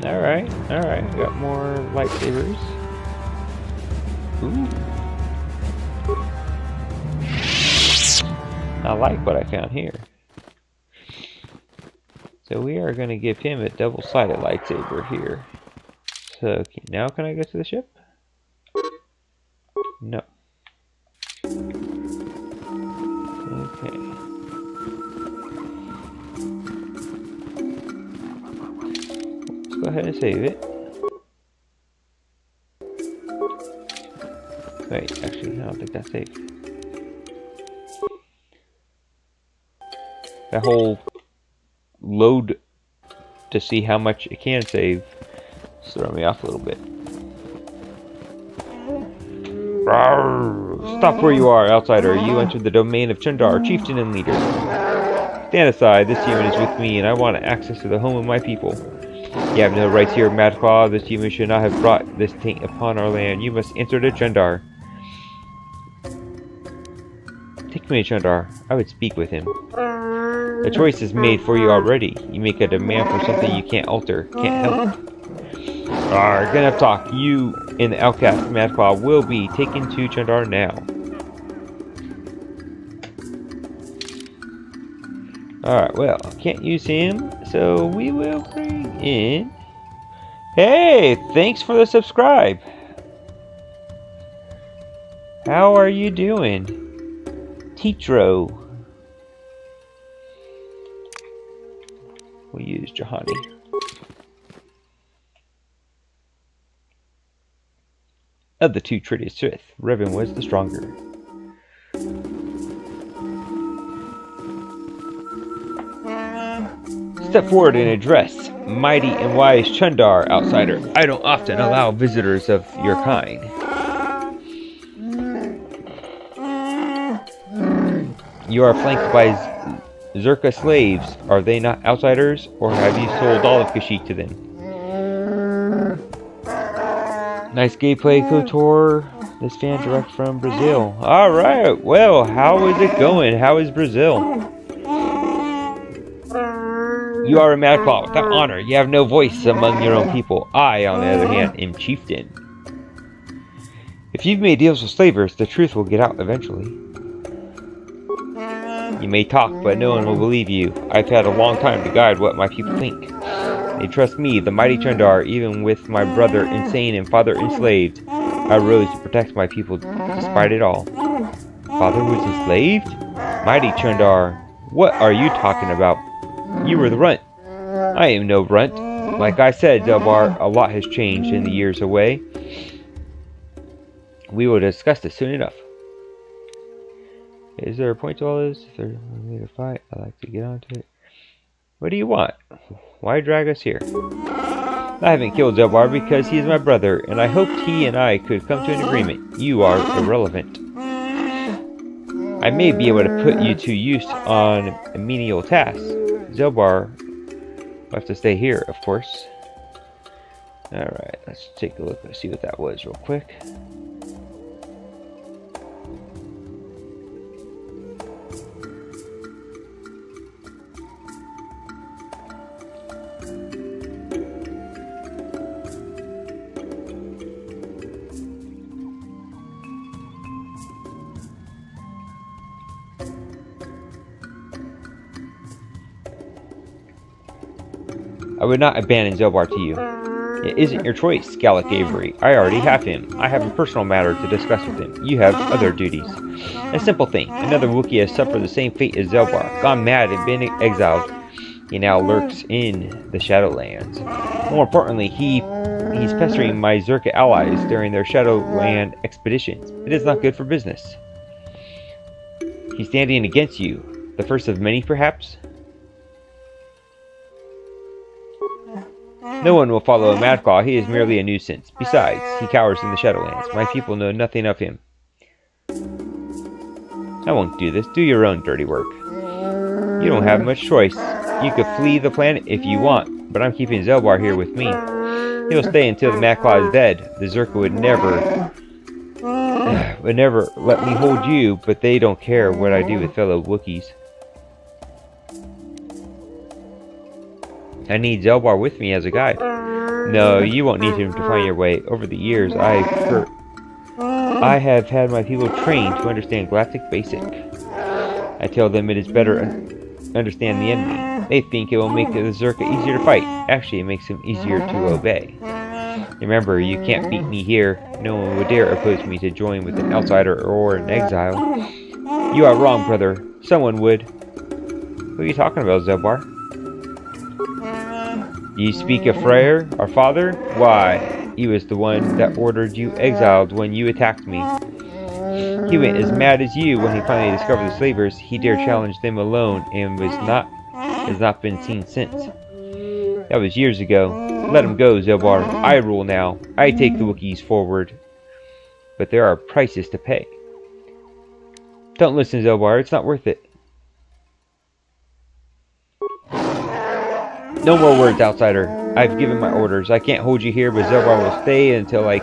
Alright, alright. Got more lightsabers. Ooh. I like what I found here. So we are going to give him a double-sided lightsaber here. So okay, now can I go to the ship? No. Okay. Let's go ahead and save it. Wait, actually, I don't think that's saved. That whole load to see how much it can save is throwing me off a little bit. Rawr. Stop where you are, outsider. You entered the domain of Chundar, chieftain and leader. Stand aside. This human is with me, and I want access to the home of my people. You have no rights here, Mad Claw. This human should not have brought this taint upon our land. You must answer to Chundar. Take me to Chundar. I would speak with him. The choice is made for you already. You make a demand for something you can't alter, can't help. Good enough talk. You and the outcast Mad Claw will be taken to Chundar now. Alright, well, can't use him, so we will bring in... Hey, thanks for the subscribe. How are you doing? Tetro. We'll use Jahani. Of the two treated Sith, Revan was the stronger. Step forward and address mighty and wise Chundar, outsider. I don't often allow visitors of your kind. You are flanked by Zerka slaves. Are they not outsiders, or have you sold all of Kashyyyk to them? Nice gameplay, KOTOR. This fan direct from Brazil. Alright, well, how is it going? How is Brazil? You are a Mad Claw without honor. You have no voice among your own people. I, on the other hand, am chieftain. If you've made deals with slavers, the truth will get out eventually. You may talk, but no one will believe you. I've had a long time to guide what my people think. They trust me, the mighty Chundar, even with my brother insane and father enslaved. I rose to protect my people despite it all. Father was enslaved? Mighty Chundar, what are you talking about? You were the runt. I am no runt. Like I said, Delbar, a lot has changed in the years away. We will discuss this soon enough. Is there a point to all this? If there's a way to fight, I'd like to get onto it. What do you want? Why drag us here? I haven't killed Delbar because he is my brother, and I hoped he and I could come to an agreement. You are irrelevant. I may be able to put you to use on a menial task. Zelbar will have to stay here, of course. Alright, let's take a look and see what that was real quick. I would not abandon Zelbar to you. It isn't your choice, Gallic Avery. I already have him. I have a personal matter to discuss with him. You have other duties. A simple thing. Another Wookiee has suffered the same fate as Zelbar, gone mad and been exiled. He now lurks in the Shadowlands. More importantly, he's pestering my Zerka allies during their Shadowland expeditions. It is not good for business. He's standing against you. The first of many, perhaps? No one will follow a Mad Claw. He is merely a nuisance. Besides, he cowers in the Shadowlands. My people know nothing of him. I won't do this. Do your own dirty work. You don't have much choice. You could flee the planet if you want, but I'm keeping Zelbar here with me. He'll stay until the Mad Claw is dead. The Zerka would never let me hold you, but they don't care what I do with fellow Wookiees. I need Zelbar with me as a guide. No, you won't need him to find your way. Over the years, I have had my people trained to understand Galactic Basic. I tell them it is better to understand the enemy. They think it will make the Zerka easier to fight. Actually, it makes them easier to obey. Remember, you can't beat me here. No one would dare oppose me to join with an outsider or an exile. You are wrong, brother. Someone would. What are you talking about, Zelbar? You speak of Freyr, our father? Why, he was the one that ordered you exiled when you attacked me. He went as mad as you when he finally discovered the slavers. He dared challenge them alone and has not been seen since. That was years ago. Let him go, Zelbar. I rule now. I take the Wookiees forward. But there are prices to pay. Don't listen, Zelbar. It's not worth it. No more words, outsider. I've given my orders. I can't hold you here, but Zelbar will stay until you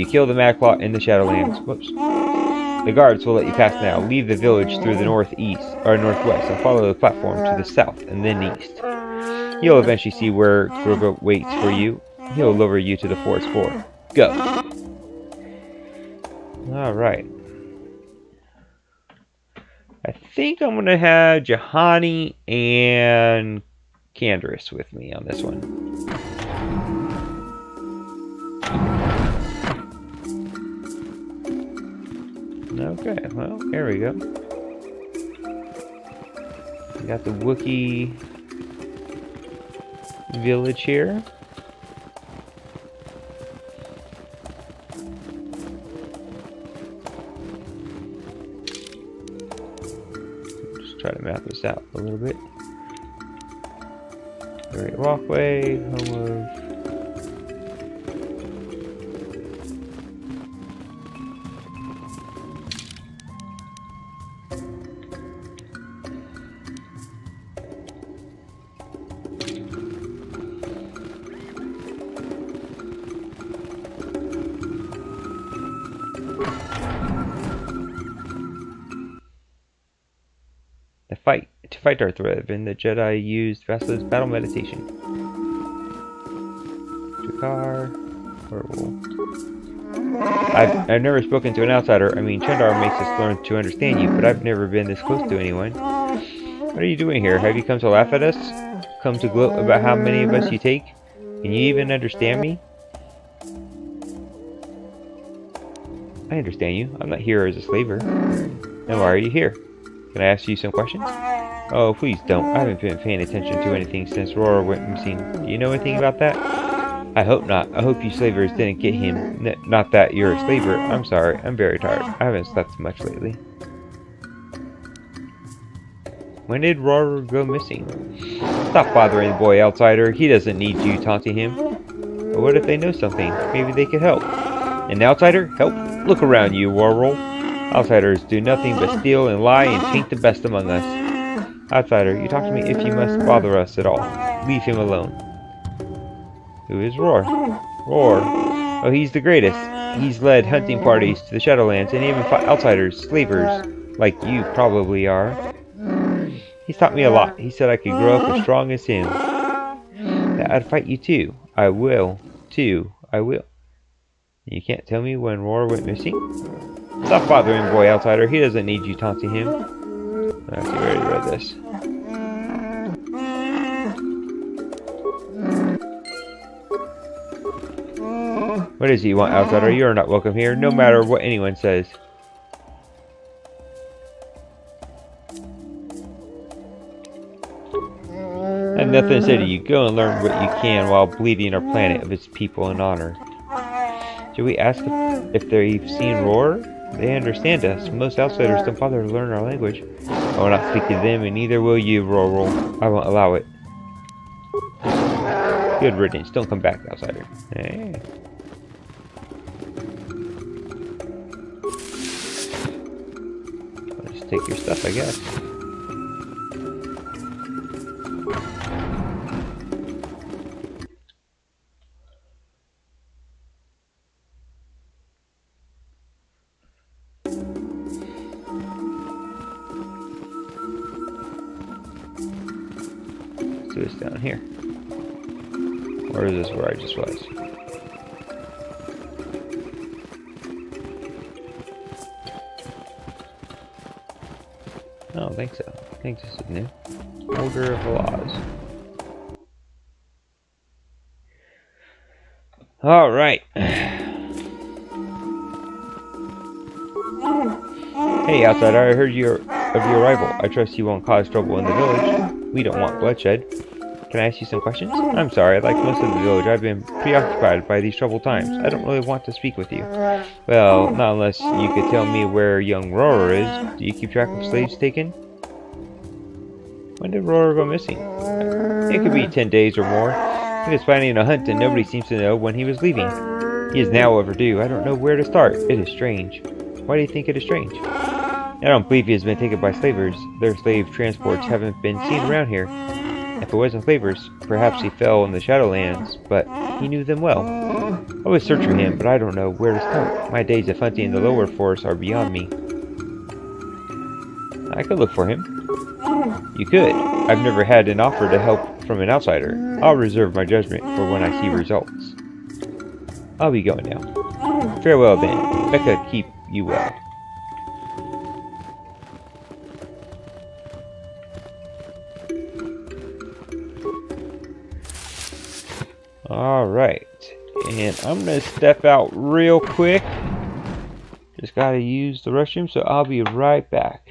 kill the Macklot in the Shadowlands. Whoops. The guards will let you pass now. Leave the village through the northeast or northwest and follow the platform to the south and then east. You'll eventually see where Grogo waits for you. He'll lower you to the forest floor. Go. Alright. I think I'm going to have Juhani and Canderous with me on this one. Okay, well, there we go. We got the Wookiee village here. Just try to map this out a little bit. Great walkway, home of... To fight Darth Revan, the Jedi used Vasa's battle meditation. Jakar, I've never spoken to an outsider. I mean, Chandar makes us learn to understand you, but I've never been this close to anyone. What are you doing here? Have you come to laugh at us? Come to gloat about how many of us you take? Can you even understand me? I understand you. I'm not here as a slaver. Then why are you here? Can I ask you some questions? Oh, please don't. I haven't been paying attention to anything since Rora went missing. Do you know anything about that? I hope not. I hope you slavers didn't get him. Not that you're a slaver. I'm sorry. I'm very tired. I haven't slept much lately. When did Rora go missing? Stop bothering the boy, outsider. He doesn't need you taunting him. But what if they know something? Maybe they could help. An outsider? Help? Look around you, Warroll. Outsiders do nothing but steal and lie and taint the best among us. Outsider, you talk to me if you must bother us at all. Leave him alone. Who is Roar? Roar. Oh, he's the greatest. He's led hunting parties to the Shadowlands and even fought outsiders, slavers, like you probably are. He's taught me a lot. He said I could grow up as strong as him. That I'd fight you too. I will. Too. I will. You can't tell me when Roar went missing? Stop bothering the boy, outsider. He doesn't need you taunting him. I see, we already read this. What is it you want, outsider? You are not welcome here, no matter what anyone says. I have nothing to say to you. Go and learn what you can while bleeding our planet of its people in honor. Should we ask if they've seen Roar? They understand us. Most outsiders don't bother to learn our language. I will not speak to them, and neither will you, Roar. I won't allow it. Good riddance. Don't come back, outsider. Hey. I'll just take your stuff, I guess. Do this down here. Or is this where I just was? I don't think so. I think this is new. Order of Laws. Alright. Hey, outsider, I heard of your arrival. I trust you won't cause trouble in the village. We don't want bloodshed. Can I ask you some questions? I'm sorry, like most of the village, I've been preoccupied by these troubled times. I don't really want to speak with you. Well, not unless you could tell me where young Roar is. Do you keep track of slaves taken? When did Roar go missing? It could be 10 days or more. He was planning a hunt and nobody seems to know when he was leaving. He is now overdue. I don't know where to start. It is strange. Why do you think it is strange? I don't believe he has been taken by slavers. Their slave transports haven't been seen around here. If it wasn't flavors, perhaps he fell in the Shadowlands, but he knew them well. I would search for him, but I don't know where to start. My days of hunting in the lower forest are beyond me. I could look for him. You could. I've never had an offer to help from an outsider. I'll reserve my judgment for when I see results. I'll be going now. Farewell then. Becca keep you well. Alright. And I'm going to step out real quick. Just got to use the restroom, so I'll be right back.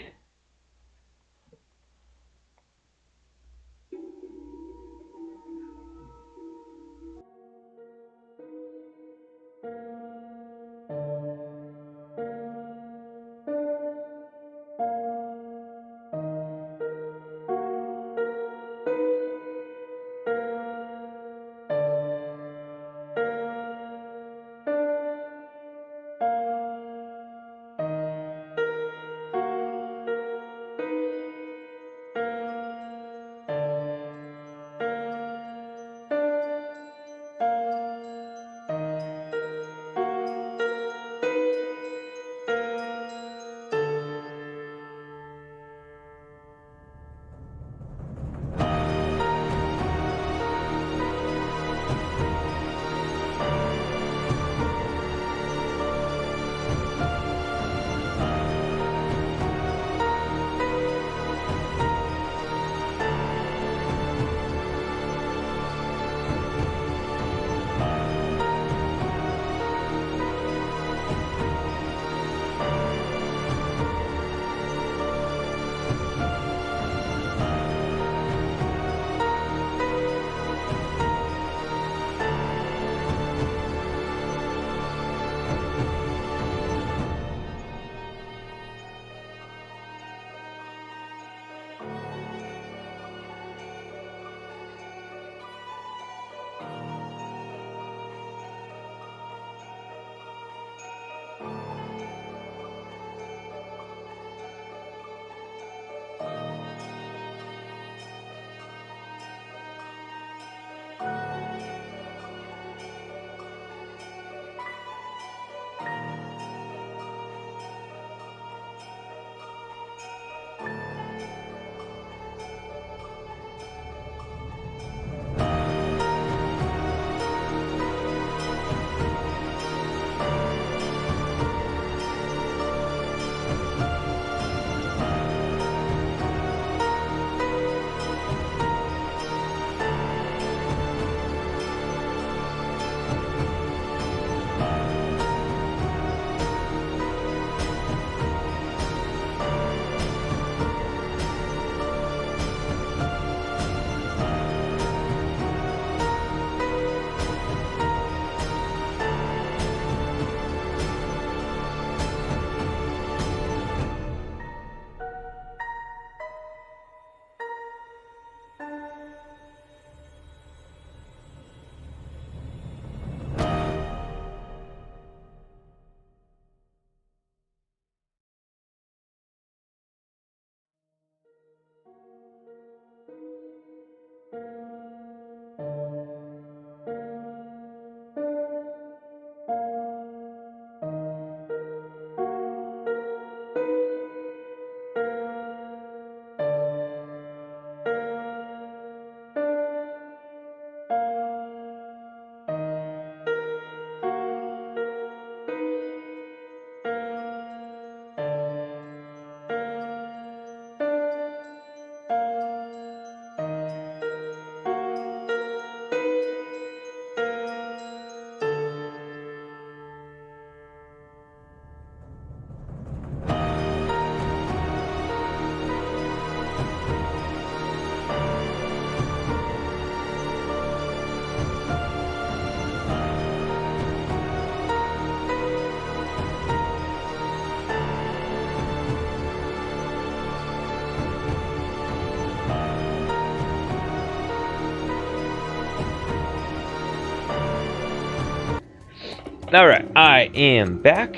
Alright, I am back.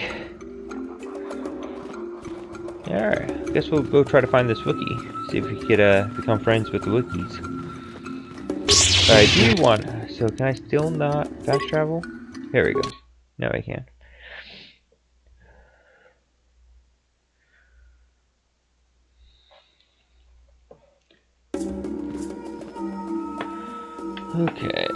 Alright, guess we'll go try to find this Wookiee. See if we could become friends with the Wookiees. I do want. So can I still not fast travel? There we go. Now I can. Okay.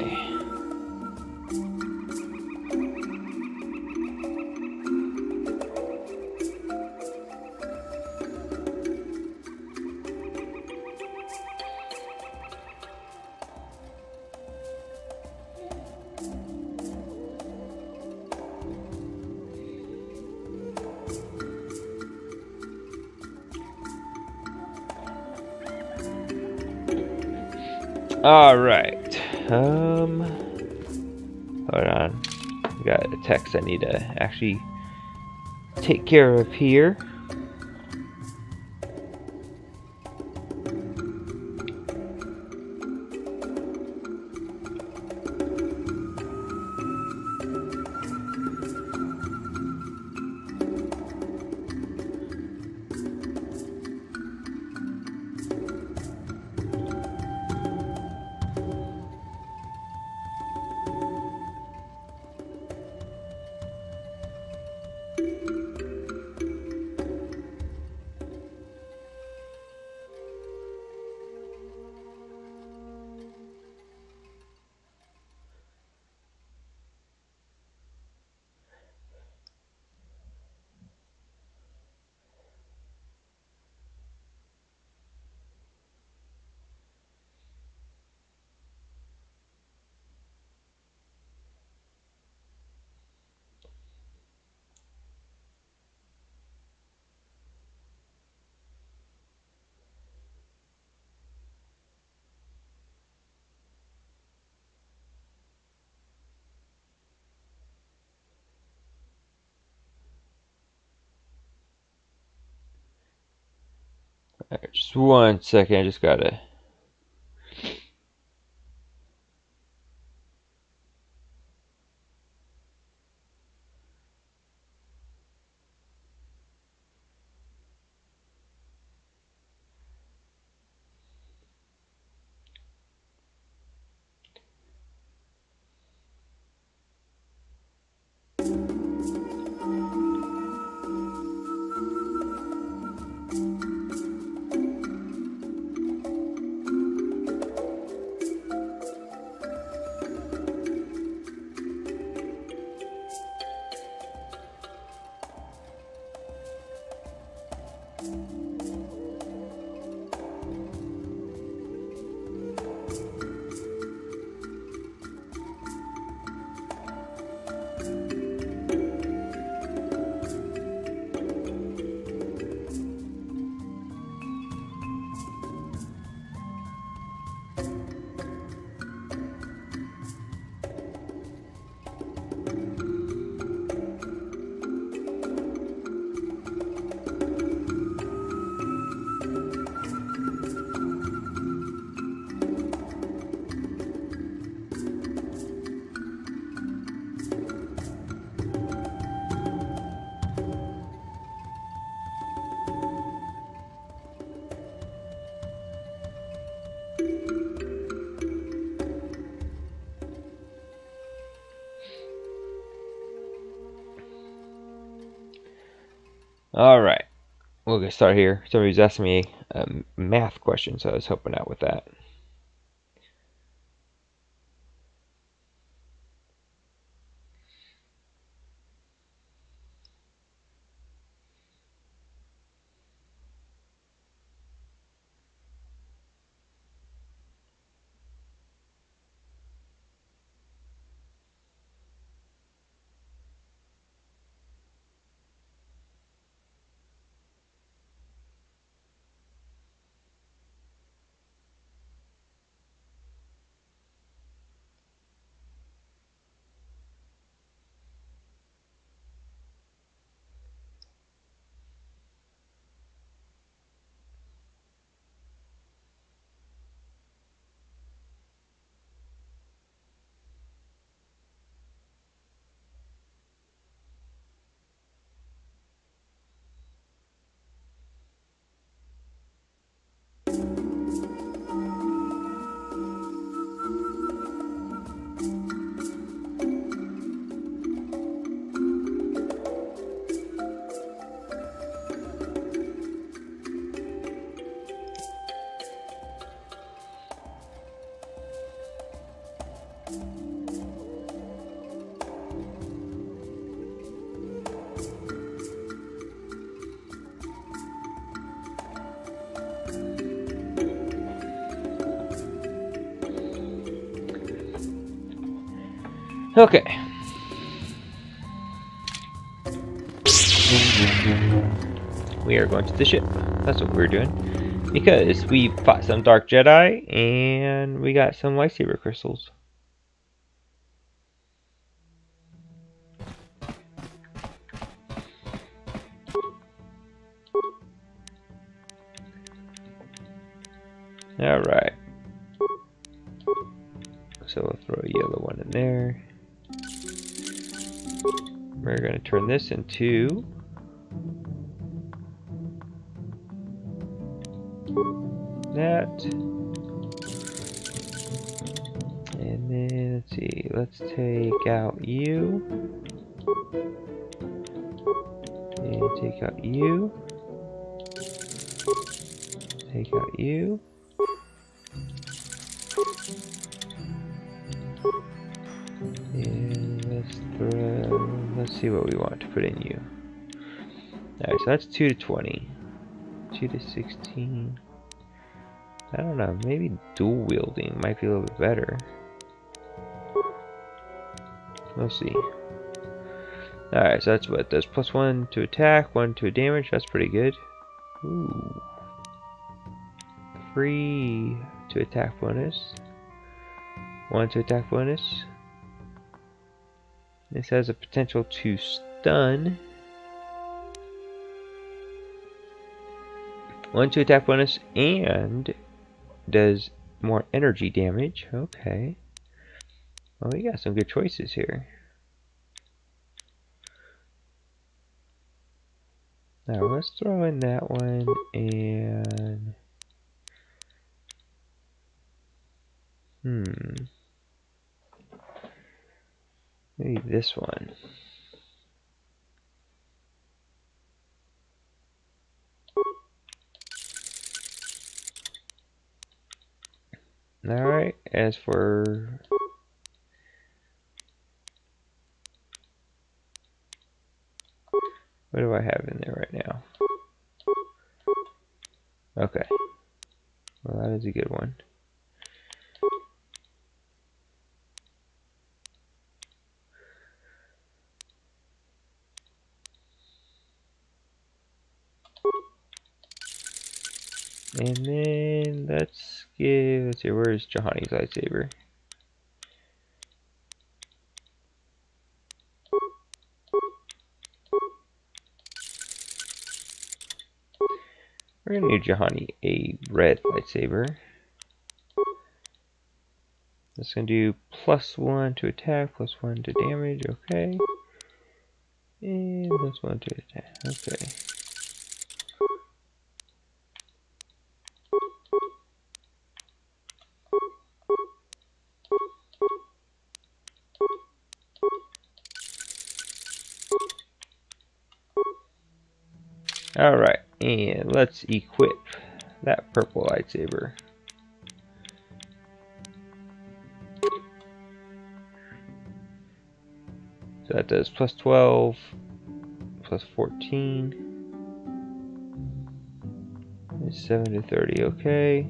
All right. Hold on. Got a text I need to actually take care of here. Right, just 1 second. I just gotta. All right. We'll get started here. Somebody's asking me a math question, so I was helping out with that. Okay. We are going to the ship. That's what we're doing. Because we fought some Dark Jedi and we got some lightsaber crystals. Alright. So we'll throw a yellow one in there. We're going to turn this into that. And then, let's see, let's take out you. And take out you. Take out you. And let's see what we want to put in you. Alright, so that's 2 to 20. 2 to 16. I don't know, maybe dual wielding might be a little bit better. We'll see. Alright, so that's what does. +1 to attack, 1 to damage. That's pretty good. Ooh. 3 to attack bonus. 1 to attack bonus. This has a potential to stun. 1 to attack bonus and does more energy damage. Okay. Well, we got some good choices here. Now let's throw in that one and maybe this one. Alright, as for what do I have in there right now? Okay. Well, that is a good one. And then let's see, where's Jahani's lightsaber? We're gonna give Jahani a red lightsaber. That's gonna do +1 to attack, +1 to damage, okay. And +1 to attack, okay. Alright, and let's equip that purple lightsaber. So that does +12, +14, and 7 to 30, okay.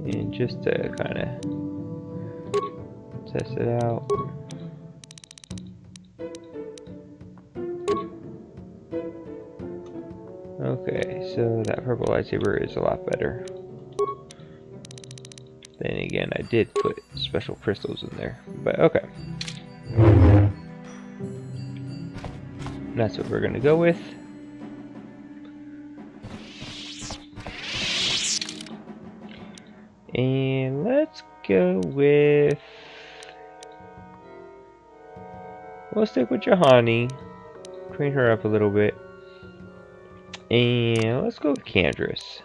And just to kind of test it out. Okay, so that purple lightsaber is a lot better. Then again, I did put special crystals in there, but okay. That's what we're gonna go with. And let's go with... we'll stick with Jahani. Train her up a little bit. And let's go with Candrass.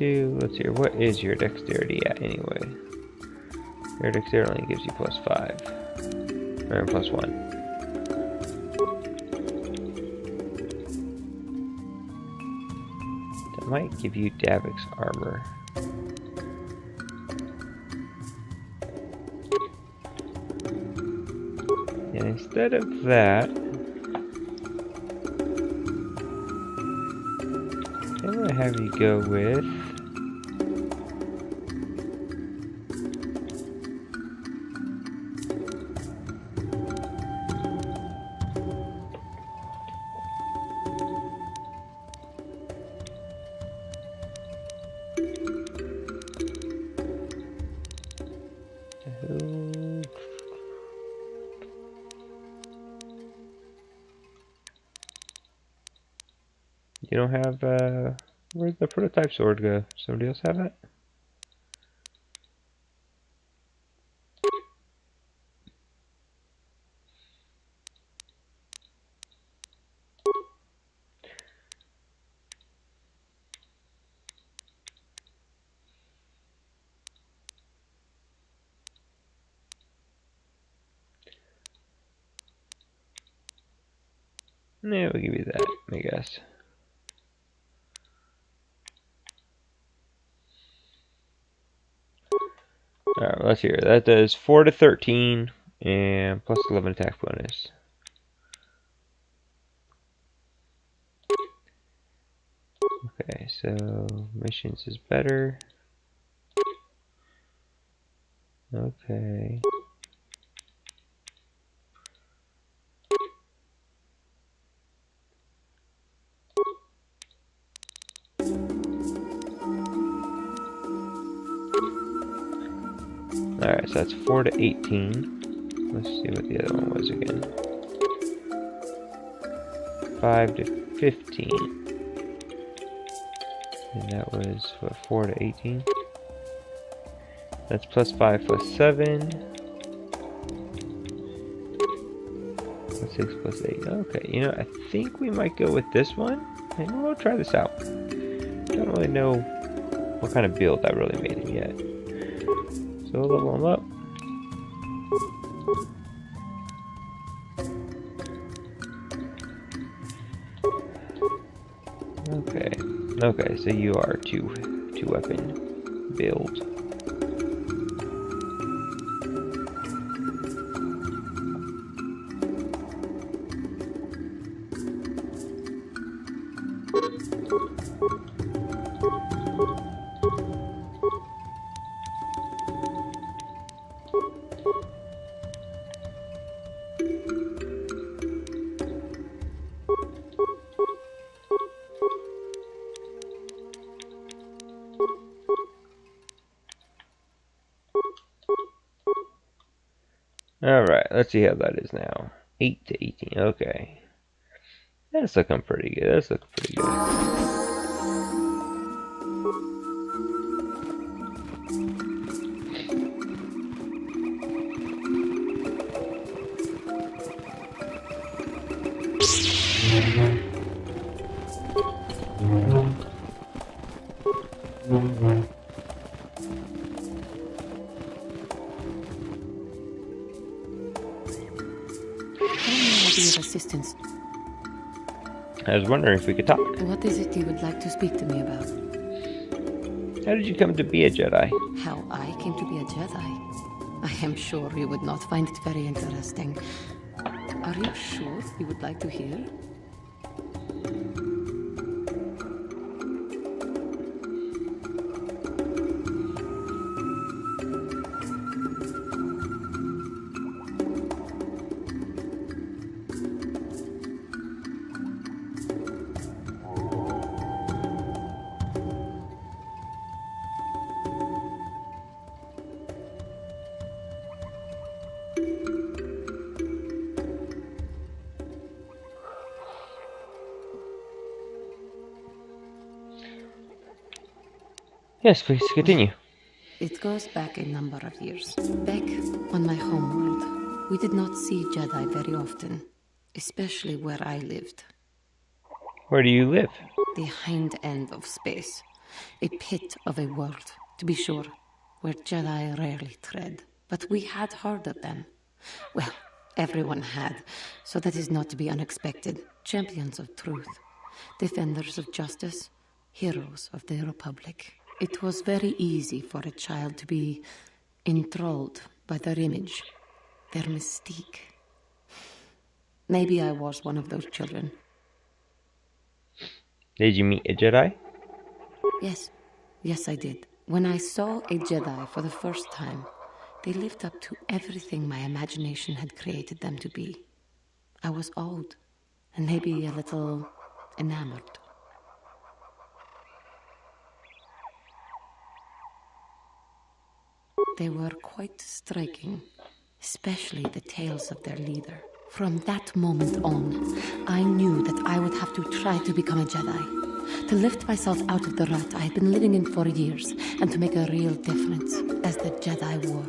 2. Let's see. What is your dexterity at anyway? Your dexterity only gives you +5. Or +1. That might give you Davik's armor. And instead of that, I'm going to have you go with you don't have, where'd the prototype sword go? Somebody else have it? Yeah, we'll give you that, I guess. Alright, let's hear. That does 4 to 13 and plus 11 attack bonus. Okay, so missions is better. Okay. Alright, so that's 4 to 18. Let's see what the other one was again. 5 to 15. And that was, what, 4 to 18? That's +5 +7. +6 +8. Okay, you know, I think we might go with this one. And we'll try this out. Don't really know what kind of build I really made him yet. So we'll level him up. Okay. Okay, so you are two weapon build. Alright, let's see how that is now. 8 to 18, okay. That's looking pretty good, that's looking pretty good. Assistance. I was wondering if we could talk. What is it you would like to speak to me about? How did you come to be a Jedi? How I came to be a Jedi? I am sure you would not find it very interesting. Are you sure you would like to hear? Yes, please continue. It goes back a number of years. Back on my homeworld, we did not see Jedi very often, especially where I lived. Where do you live? The hind end of space. A pit of a world, to be sure, where Jedi rarely tread. But we had heard of them. Well, everyone had, so that is not to be unexpected. Champions of truth, defenders of justice, heroes of the Republic. It was very easy for a child to be enthralled by their image, their mystique. Maybe I was one of those children. Did you meet a Jedi? Yes, I did. When I saw a Jedi for the first time, they lived up to everything my imagination had created them to be. I was awed, and maybe a little enamored. They were quite striking, especially the tales of their leader. From that moment on, I knew that I would have to try to become a Jedi, to lift myself out of the rut I had been living in for years, and to make a real difference as the Jedi wore.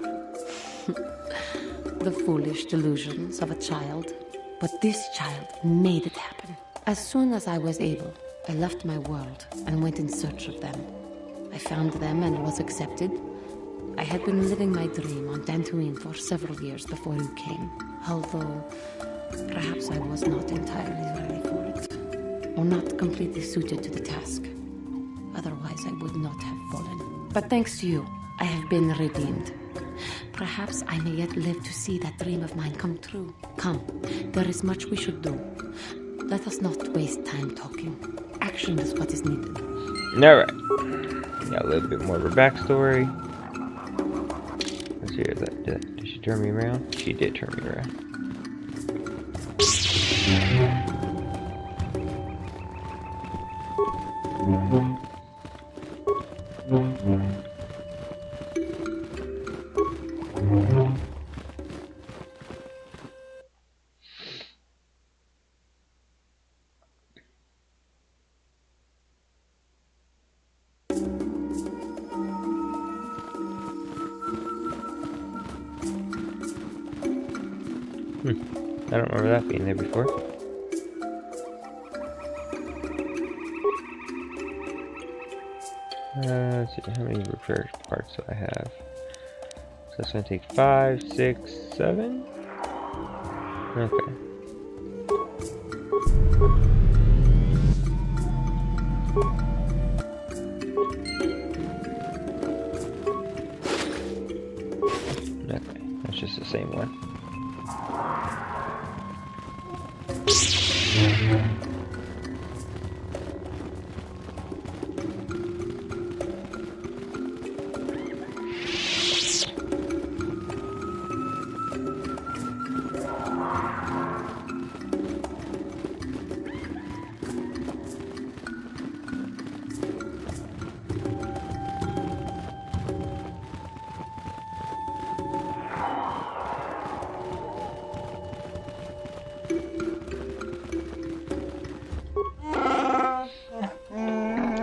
The foolish delusions of a child. But this child made it happen. As soon as I was able, I left my world and went in search of them. I found them and was accepted. I had been living my dream on Dantooine for several years before you came, although perhaps I was not entirely ready for it, or not completely suited to the task. Otherwise, I would not have fallen. But thanks to you, I have been redeemed. Perhaps I may yet live to see that dream of mine come true. Come, there is much we should do. Let us not waste time talking. Action is what is needed. Alright. Got a little bit more of her backstory. Let's hear that. Did she turn me around? She did turn me around. I don't remember that being there before. Let's see, how many repair parts do I have? So that's going to take 5, 6, 7? Okay. Okay, that's just the same one.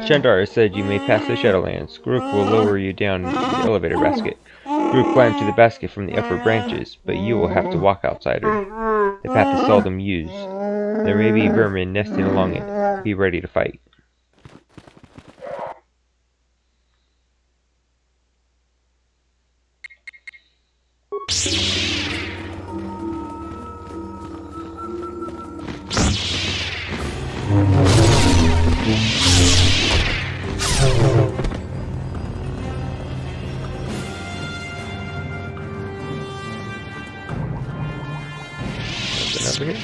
Chandar said you may pass the Shadowlands. Grook will lower you down into the elevator basket. Grook climbed to the basket from the upper branches, but you will have to walk outside her. The path is seldom used. There may be vermin nesting along it. Be ready to fight. Over here?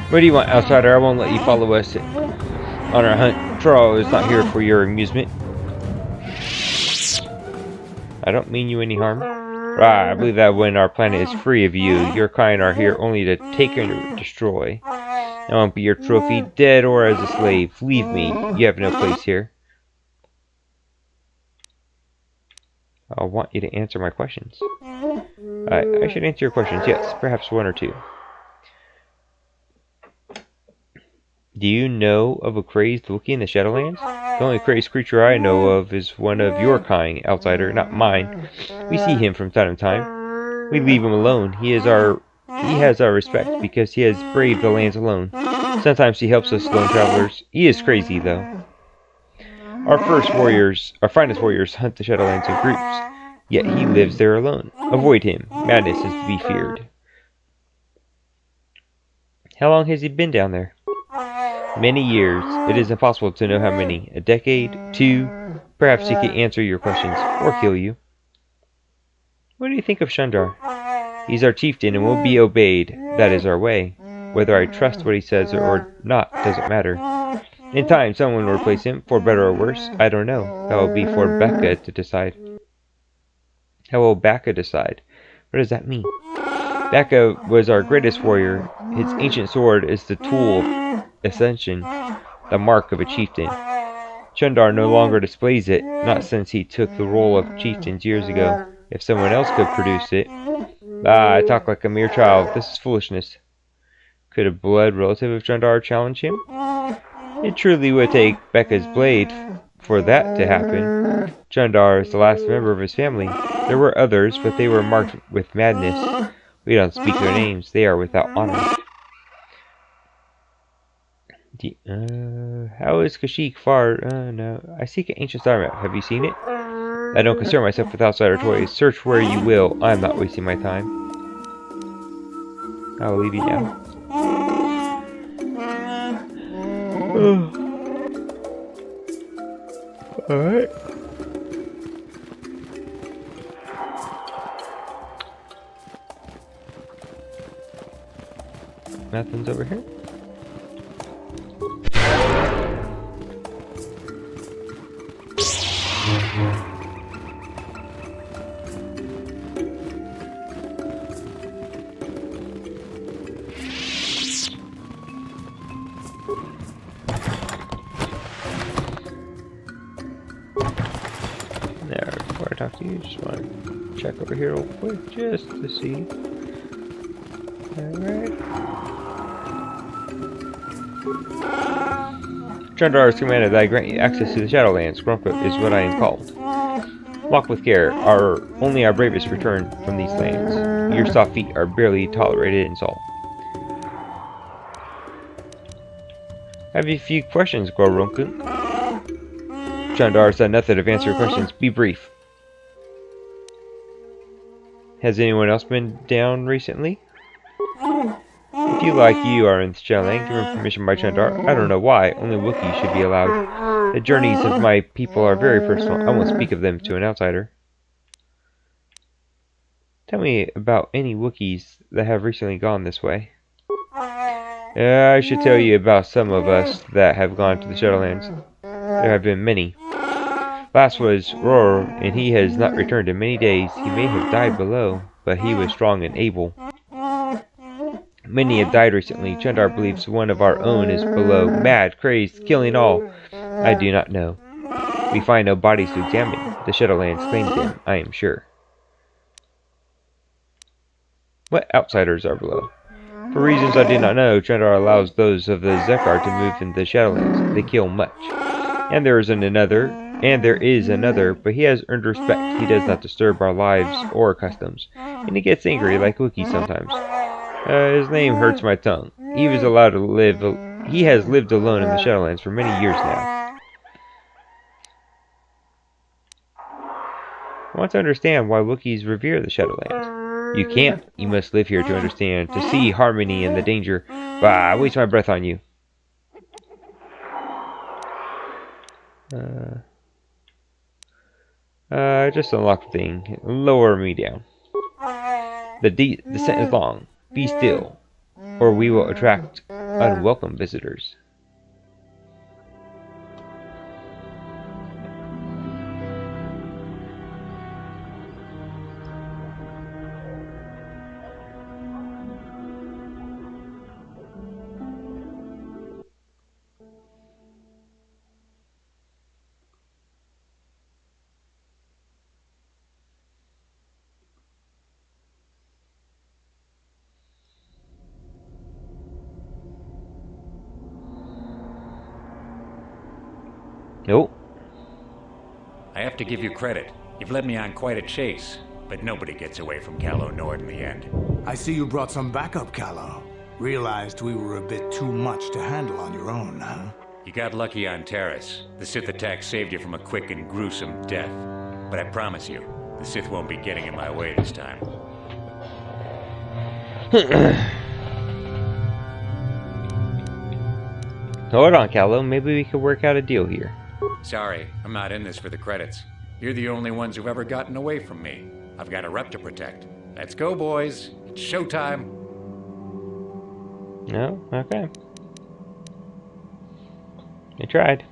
What do you want, outsider? I won't let you follow us on our hunt. Troll is not here for your amusement. I don't mean you any harm. I believe that when our planet is free of you, your kind are here only to take and destroy. I won't be your trophy, dead or as a slave. Leave me. You have no place here. I want you to answer my questions. I should answer your questions, yes. Perhaps one or two. Do you know of a crazed Wookiee in the Shadowlands? The only crazed creature I know of is one of your kind, outsider, not mine. We see him from time to time. We leave him alone. He has our respect because he has braved the lands alone. Sometimes he helps us lone travelers. He is crazy though. Our finest warriors hunt the Shadowlands in groups, yet he lives there alone. Avoid him. Madness is to be feared. How long has he been down there? Many years. It is impossible to know how many. A decade? 2? Perhaps he can answer your questions, or kill you. What do you think of Shundar? He's our chieftain and will be obeyed. That is our way. Whether I trust what he says or not doesn't matter. In time, someone will replace him, for better or worse. I don't know. That will be for Becca to decide. How will Becca decide? What does that mean? Becca was our greatest warrior. His ancient sword is the tool of ascension, the mark of a chieftain. Shundar no longer displays it, not since he took the role of chieftain years ago. If someone else could produce it... I talk like a mere child. This is foolishness. Could a blood relative of Shundar challenge him? It truly would take Becca's blade for that to happen. Shundar is the last member of his family. There were others, but they were marked with madness. We don't speak their names. They are without honor. How is Kashyyyk far? No. I seek an ancient star map. Have you seen it? I don't concern myself with outsider toys. Search where you will. I am not wasting my time. I will leave you now. Alright. Nothing's over here. Now, before I talk to you, just want to check over here real quick, just to see. Alright. Shundar has commanded that I grant you access to the Shadowlands. Grumpet is what I am called. Walk with care. Only our bravest return from these lands. Your soft feet are barely tolerated in salt. I have a few questions, Gorunku. Shundar said nothing to answer your questions. Be brief. Has anyone else been down recently? If you like you are in the Shadowland, given permission by Shundar. I don't know why. Only Wookiees should be allowed. The journeys of my people are very personal. I won't speak of them to an outsider. Tell me about any Wookiees that have recently gone this way. I should tell you about some of us that have gone to the Shadowlands. There have been many. Last was Roar, and he has not returned in many days. He may have died below, but he was strong and able. Many have died recently. Shundar believes one of our own is below, mad, crazed, killing all. I do not know. We find no bodies to examine. The Shadowlands claims him, I am sure. What outsiders are below? For reasons I do not know, Shundar allows those of the Zekar to move in the Shadowlands. They kill much. And there is another, but he has earned respect. He does not disturb our lives or customs, and he gets angry like Wookiees sometimes. His name hurts my tongue. He was allowed to live. He has lived alone in the Shadowlands for many years now. I want to understand why Wookiees revere the Shadowlands. You can't. You must live here to understand, to see harmony and the danger. Bah, I waste my breath on you. Just unlock the thing. Lower me down. The descent is long. Be still, or we will attract unwelcome visitors. Nope. I have to give you credit. You've led me on quite a chase, but nobody gets away from Callow Nord in the end. I see you brought some backup, Callow. Realized we were a bit too much to handle on your own, huh? You got lucky on Terrace. The Sith attack saved you from a quick and gruesome death. But I promise you, the Sith won't be getting in my way this time. Hold on, Callow. Maybe we could work out a deal here. Sorry, I'm not in this for the credits. You're the only ones who've ever gotten away from me. I've got a rep to protect. Let's go, boys. It's showtime. No? Okay. I tried.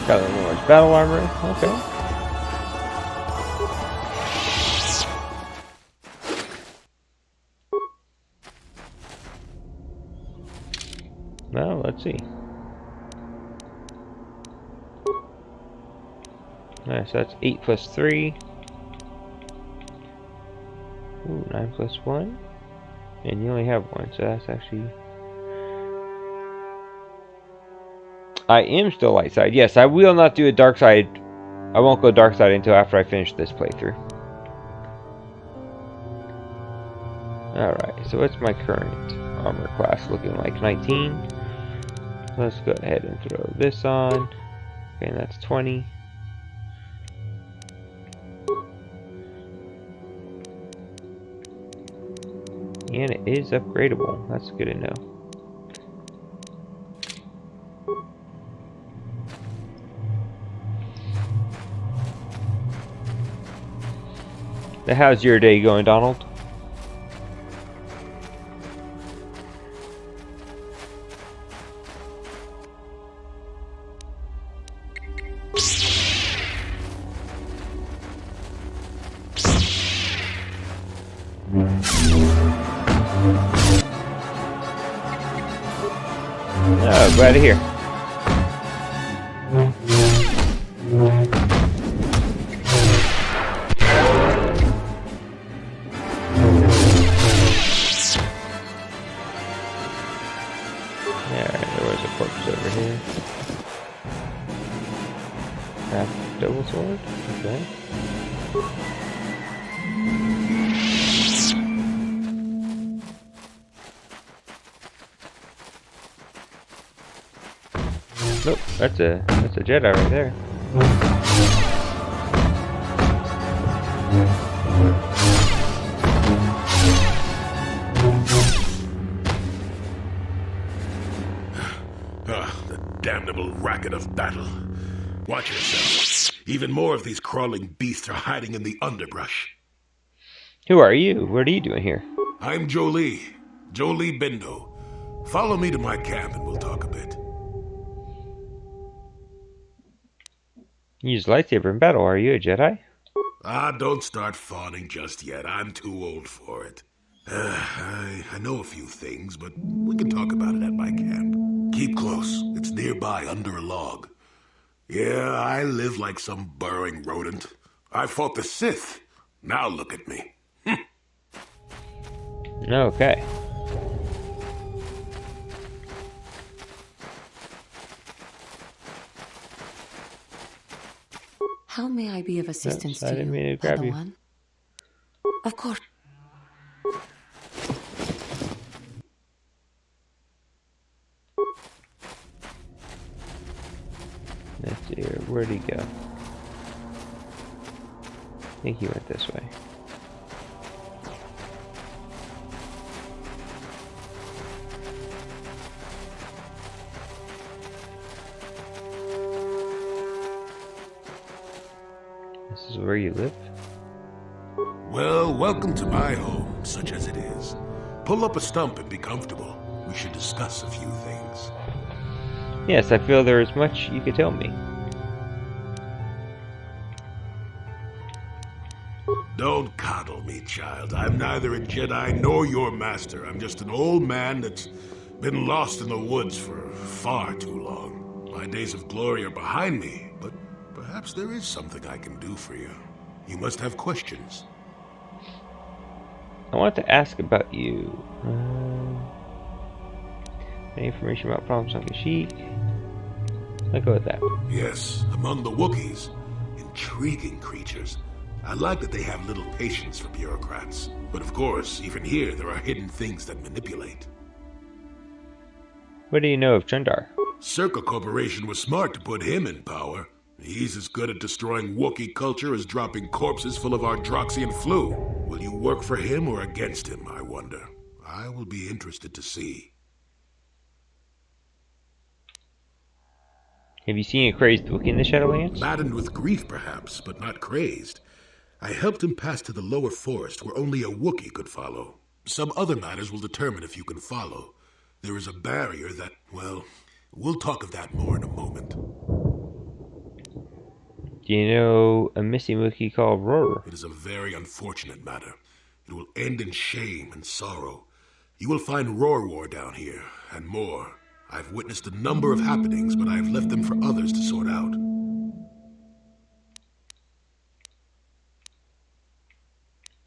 Got a little more battle armor. Okay. Well, let's see. Alright, so that's 8 plus 3. Ooh, 9 plus 1. And you only have 1, so that's actually... I am still light side. Yes, I will not do a dark side. I won't go dark side until after I finish this playthrough. Alright, so what's my current armor class looking like? 19. Let's go ahead and throw this on. Okay, and that's 20. And it is upgradable. That's good to know. How's your day going, Donald? Oh, glad to hear. Double sword? Okay. Nope, that's a Jedi right there. The damnable racket of battle. Watch yourself. Even more of these crawling beasts are hiding in the underbrush. Who are you? What are you doing here? I'm Jolie Bindo. Follow me to my camp and we'll talk a bit. You use lightsaber in battle. Are you a Jedi? Don't start fawning just yet. I'm too old for it. I know a few things, but we can talk about it at my camp. Keep close. It's nearby under a log. Yeah, I live like some burrowing rodent. I fought the Sith. Now look at me. Okay. How may I be of assistance I to didn't mean you, to grab you. Padawan? Of course. Let's see here. Where'd he go? I think he went this way. This is where you live? Well, welcome to my home, such as it is. Pull up a stump and be comfortable. We should discuss a few things. Yes, I feel there is much you could tell me. Don't coddle me, child. I'm neither a Jedi nor your master. I'm just an old man that's been lost in the woods for far too long. My days of glory are behind me, but perhaps there is something I can do for you. You must have questions. I want to ask about you. Any information about problems on Kashyyyk? I'll go with that. Yes, among the Wookiees. Intriguing creatures. I like that they have little patience for bureaucrats. But of course, even here, there are hidden things that manipulate. What do you know of Chundar? Circa Corporation was smart to put him in power. He's as good at destroying Wookiee culture as dropping corpses full of Ardroxian flu. Will you work for him or against him, I wonder? I will be interested to see. Have you seen a crazed Wookiee in the Shadowlands? Maddened with grief, perhaps, but not crazed. I helped him pass to the lower forest where only a Wookiee could follow. Some other matters will determine if you can follow. There is a barrier that, well, we'll talk of that more in a moment. Do you know a missing Wookiee called Roar? It is a very unfortunate matter. It will end in shame and sorrow. You will find Roar War down here, and more. I've witnessed a number of happenings, but I have left them for others to sort out.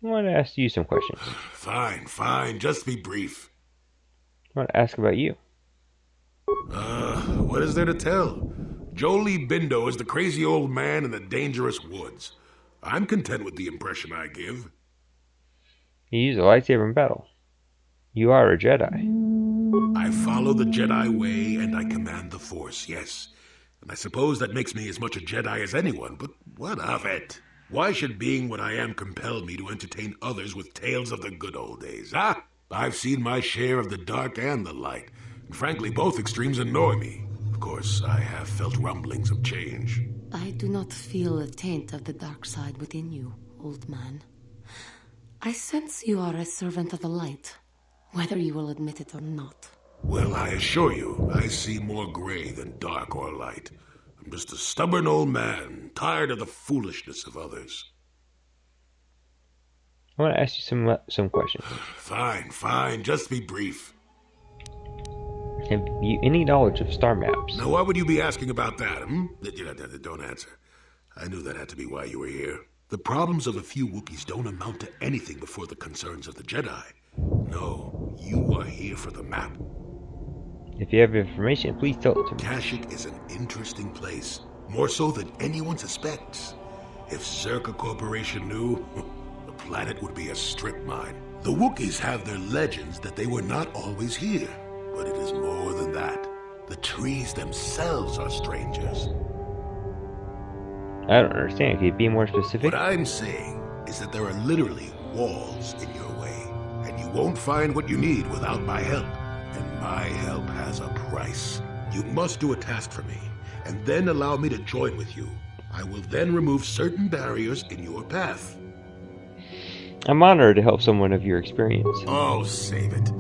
I want to ask you some questions. Fine. Just be brief. I want to ask about you. What is there to tell? Jolie Bindo is the crazy old man in the dangerous woods. I'm content with the impression I give. You use a lightsaber in battle. You are a Jedi. I follow the Jedi way and I command the Force, yes. And I suppose that makes me as much a Jedi as anyone, but what of it? Why should being what I am compel me to entertain others with tales of the good old days, huh? I've seen my share of the dark and the light, and frankly both extremes annoy me. Of course, I have felt rumblings of change. I do not feel a taint of the dark side within you, old man. I sense you are a servant of the light, whether you will admit it or not. Well, I assure you, I see more gray than dark or light. I'm just a stubborn old man, tired of the foolishness of others. I want to ask you some questions. Fine, just be brief. Have you any knowledge of star maps? Now, why would you be asking about that, Don't answer. I knew that had to be why you were here. The problems of a few Wookiees don't amount to anything before the concerns of the Jedi. No, you are here for the map. If you have information, please tell it to me. Kashyyyk is an interesting place, more so than anyone suspects. If Circa Corporation knew, the planet would be a strip mine. The Wookiees have their legends that they were not always here, but it is more than that. The trees themselves are strangers. I don't understand. Can you be more specific? What I'm saying is that there are literally walls in your way, and you won't find what you need without my help. And my help has a price. You must do a task for me, and then allow me to join with you. I will then remove certain barriers in your path. I'm honored to help someone of your experience. Oh, save it.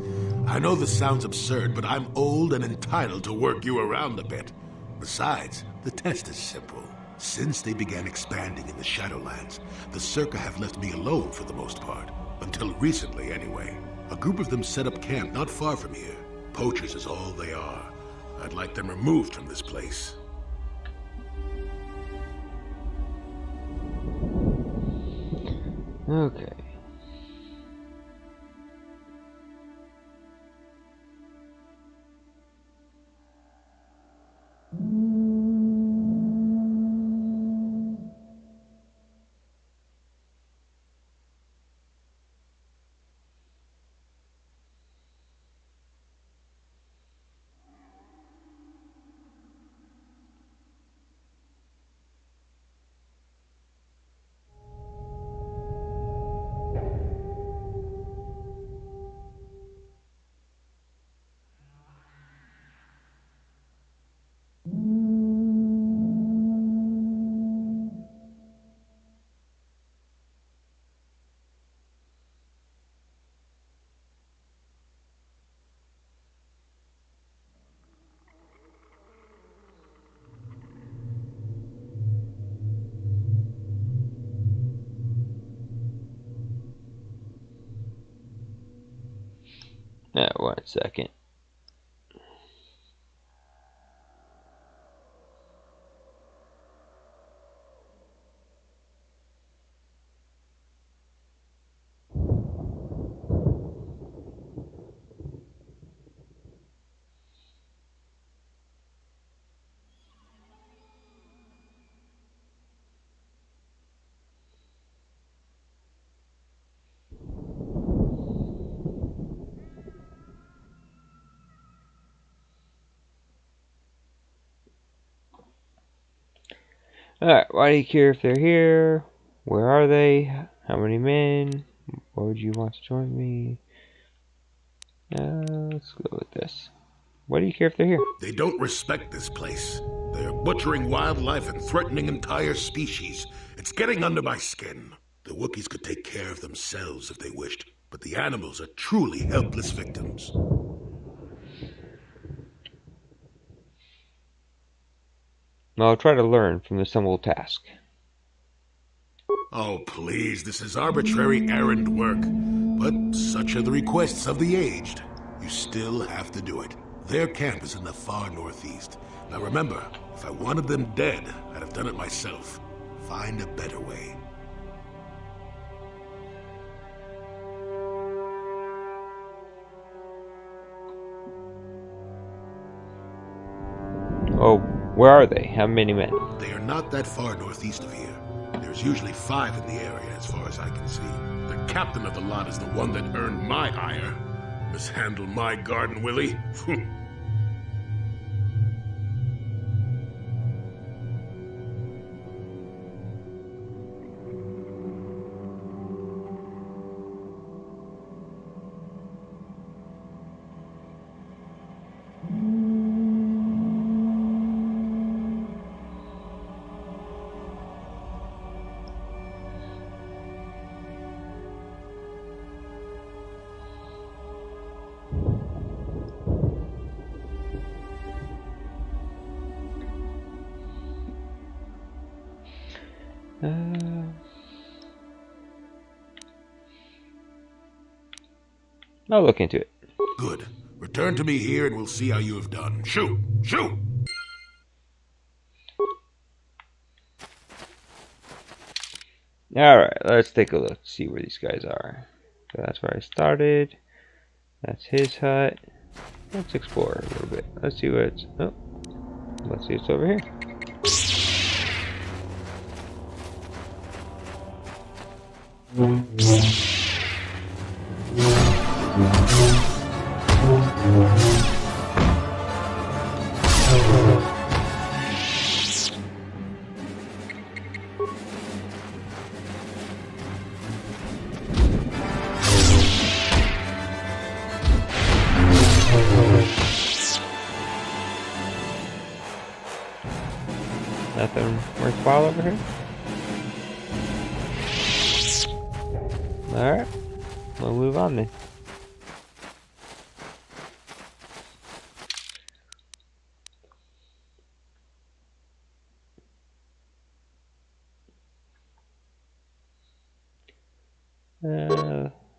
I know this sounds absurd, but I'm old and entitled to work you around a bit. Besides, the test is simple. Since they began expanding in the Shadowlands, the Circa have left me alone for the most part. Until recently, anyway. A group of them set up camp not far from here. Poachers is all they are. I'd like them removed from this place. Okay. Now, 1 second. Alright, why do you care if they're here? Where are they? How many men? Why would you want to join me? Let's go with this. Why do you care if they're here? They don't respect this place. They're butchering wildlife and threatening entire species. It's getting under my skin. The Wookiees could take care of themselves if they wished, but the animals are truly helpless victims. I'll try to learn from this simple task. Oh, please, this is arbitrary errand work. But such are the requests of the aged. You still have to do it. Their camp is in the far northeast. Now remember, if I wanted them dead, I'd have done it myself. Find a better way. Oh, where are they? How many men? They are not that far northeast of here. There's usually 5 in the area as far as I can see. The captain of the lot is the one that earned my hire. Mishandle my garden, Willie? I'll look into it. Good. Return to me here and we'll see how you have done. Shoot! Shoot! Alright, let's take a look, see where these guys are. So that's where I started. That's his hut. Let's explore a little bit. Let's see what's... Oh. Let's see what's over here. Nothing worthwhile over here? Alright. We'll move on then.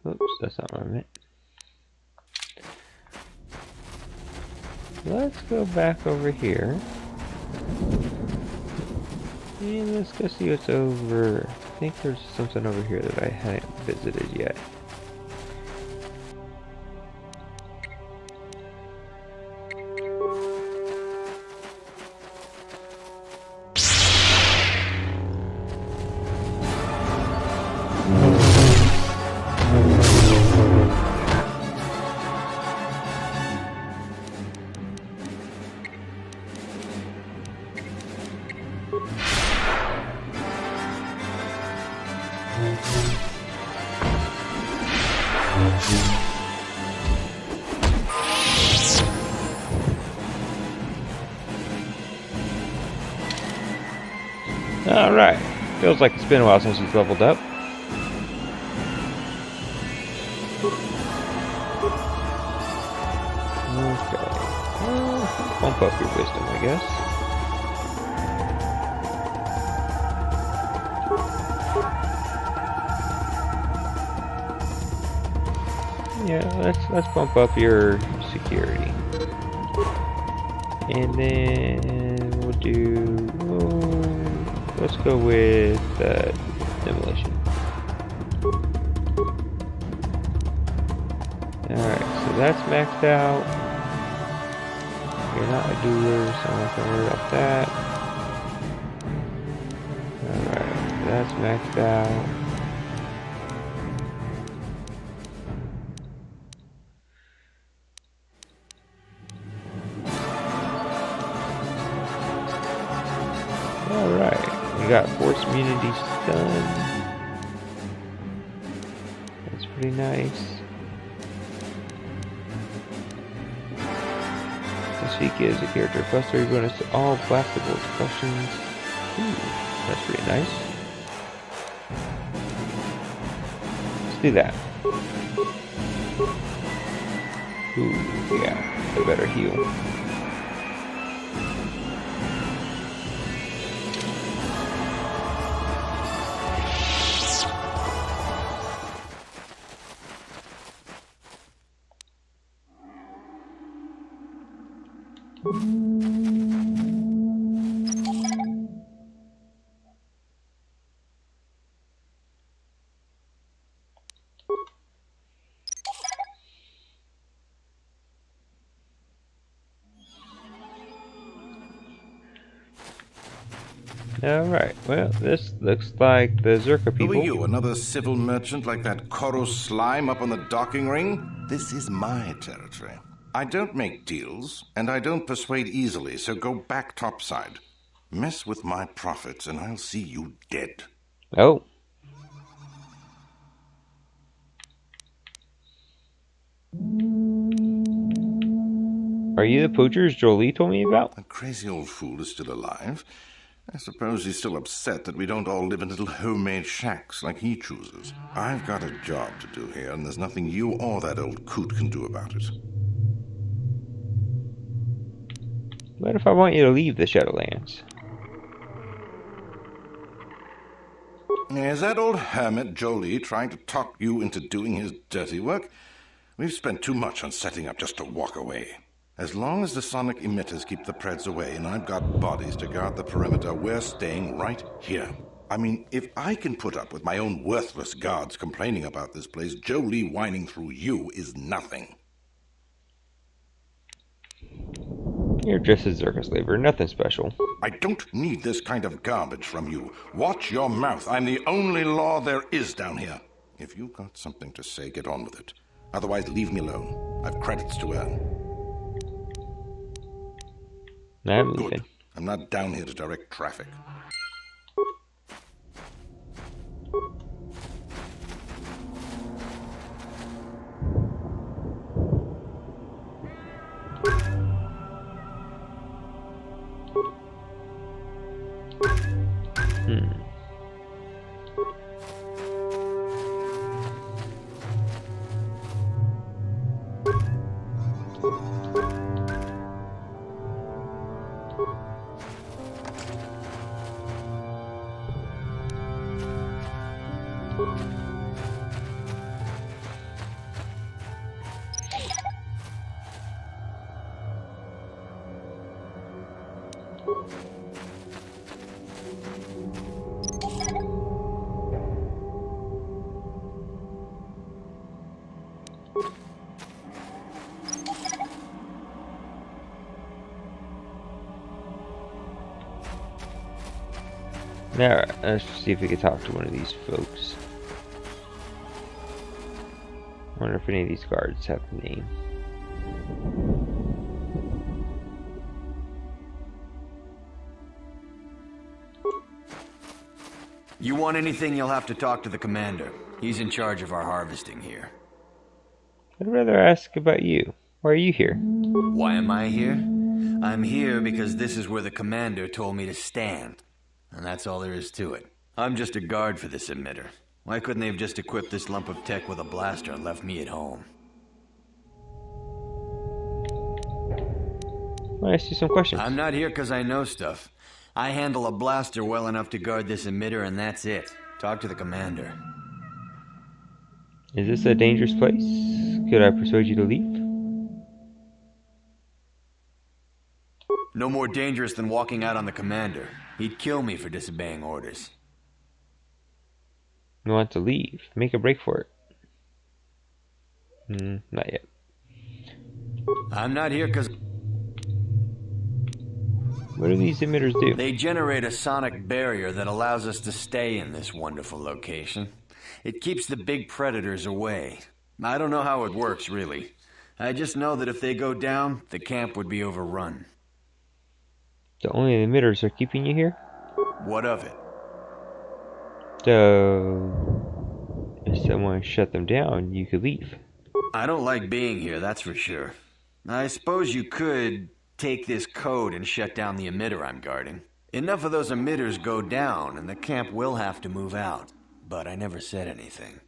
Oops, that's not what I meant. Let's go back over here. And let's go see what's over. I think there's something over here that I hadn't visited yet. Alright, feels like it's been a while since he's leveled up. Okay, bump up your wisdom, I guess. Yeah, let's bump up your security. And then we'll do... let's go with demolition. Alright, so that's maxed out. You're not a doer, so I'm not going to worry about that. Alright, so that's maxed out. Alright, we got force immunity stun. That's pretty nice. This feat gives a character plus 3 bonus to all blastable explosions. Ooh, that's pretty nice. Let's do that. Ooh, yeah, I better heal. Alright, well, this looks like the Zerka people. Who are you, another civil merchant like that Koro slime up on the docking ring? This is my territory. I don't make deals, and I don't persuade easily, so go back topside. Mess with my profits, and I'll see you dead. Oh. Are you the poachers Jolie told me about? That crazy old fool is still alive. I suppose he's still upset that we don't all live in little homemade shacks like he chooses. I've got a job to do here, and there's nothing you or that old coot can do about it. What if I want you to leave the Shadowlands? Is that old hermit Jolie trying to talk you into doing his dirty work? We've spent too much on setting up just to walk away. As long as the sonic emitters keep the Preds away and I've got bodies to guard the perimeter, we're staying right here. I mean, if I can put up with my own worthless guards complaining about this place, Jolie whining through you is nothing. You're just a circus slaver, nothing special. I don't need this kind of garbage from you. Watch your mouth. I'm the only law there is down here. If you've got something to say, get on with it. Otherwise, leave me alone. I've credits to earn. I'm leaving. Good. I'm not down here to direct traffic. Now, let's see if we can talk to one of these folks. I wonder if any of these guards have a name. You want anything, you'll have to talk to the commander. He's in charge of our harvesting here. I'd rather ask about you. Why are you here? Why am I here? I'm here because this is where the commander told me to stand. And that's all there is to it. I'm just a guard for this emitter. Why couldn't they have just equipped this lump of tech with a blaster and left me at home? I'll ask you some questions. I'm not here because I know stuff. I handle a blaster well enough to guard this emitter, and that's it. Talk to the commander. Is this a dangerous place? Could I persuade you to leave? No more dangerous than walking out on the commander. He'd kill me for disobeying orders. You want to leave? Make a break for it. Not yet. I'm not here because... What do these emitters do? They generate a sonic barrier that allows us to stay in this wonderful location. It keeps the big predators away. I don't know how it works, really. I just know that if they go down, the camp would be overrun. The only emitters are keeping you here? What of it? So, if someone shut them down, you could leave. I don't like being here, that's for sure. I suppose you could take this code and shut down the emitter I'm guarding. Enough of those emitters go down, and the camp will have to move out. But I never said anything.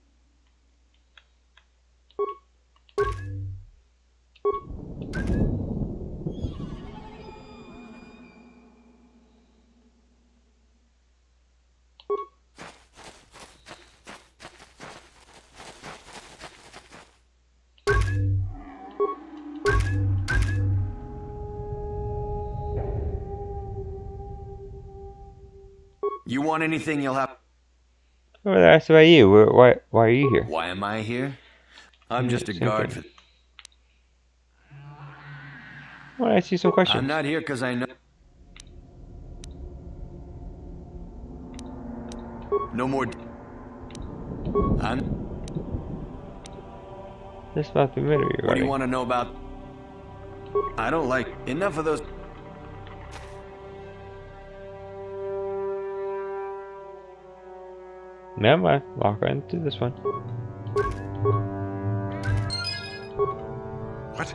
You want anything, you'll have... Oh, that's about you. Why are you here? Why am I here? I'm just a guard for... I want to ask you some questions. I'm not here because I know... No more... I'm... This about the emitter you're What do you want to know about... I don't like... Enough of those... Never mind. Walk right into this one. What?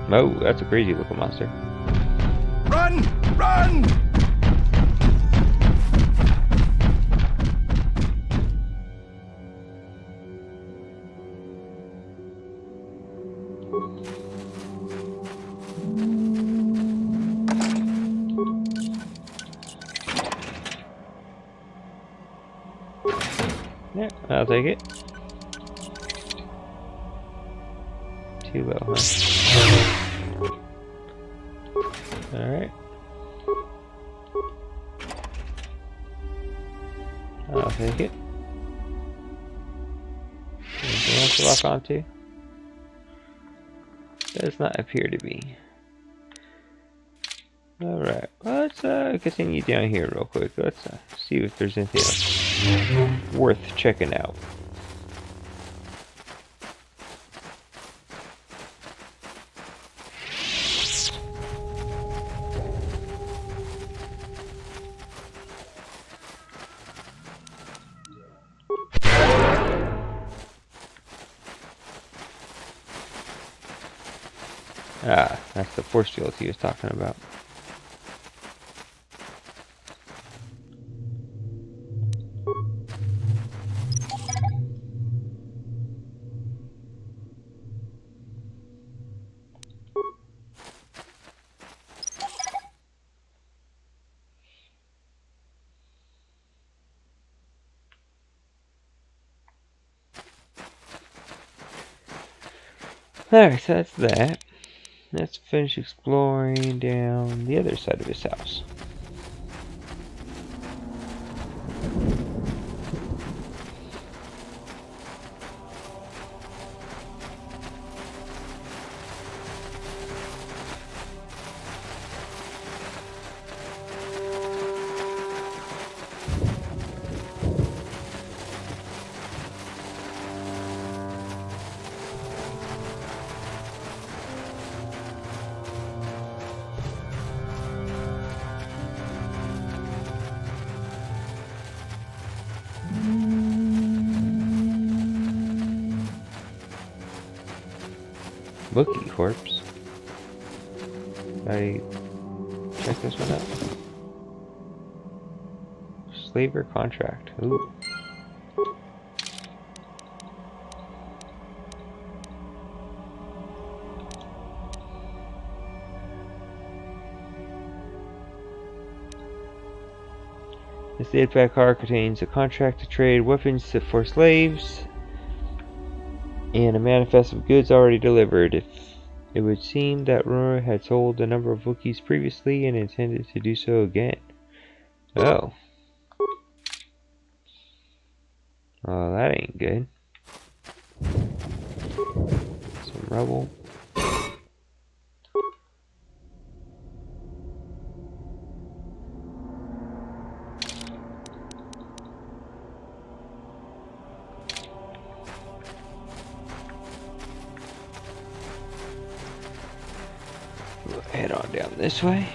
Oh, that's a crazy looking monster. Run! Run! Yeah, I'll take it. Too low, huh? Alright. I'll take it. Anything else to lock onto? Does not appear to be. Alright, let's continue down here real quick. Let's see if there's anything else worth checking out. Ah, that's the force field he was talking about. Alright, so that's that. Let's finish exploring down the other side of his house. Wookiee corpse. I check this one out. Slaver contract. Ooh. This laid-back car contains a contract to trade weapons for slaves and a manifest of goods already delivered. It would seem that Rura had sold a number of Wookiees previously and intended to do so again. Oh. Oh, that ain't good. Some rubble. We'll head on down this way.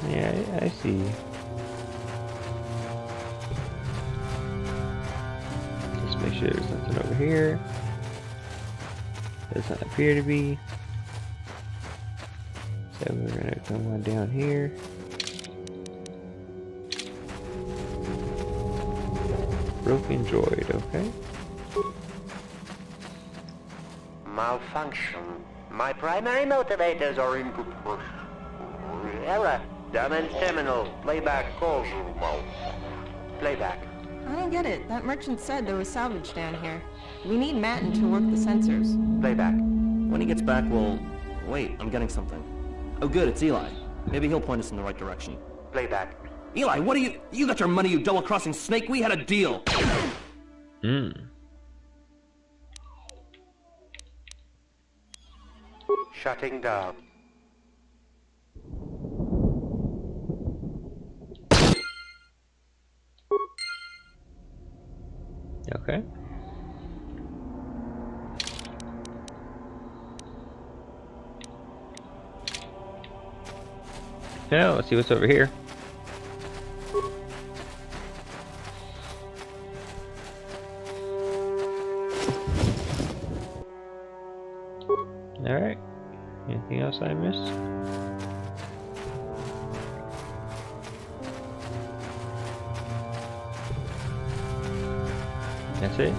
Yeah, I see. Just make sure there's nothing over here. Does not appear to be. So we're gonna come on down here. Broken droid, okay. Malfunction. My primary motivators are input push. Error. Damage terminal. Playback calls. Playback. I don't get it. That merchant said there was salvage down here. We need Matin to work the sensors. Playback. When he gets back, we'll... Wait, I'm getting something. Oh good, it's Eli. Maybe he'll point us in the right direction. Playback. Eli, what are you... You got your money, you double-crossing snake. We had a deal. Shutting down. Okay. Now, let's see what's over here. Alright. Anything else I missed? That's it?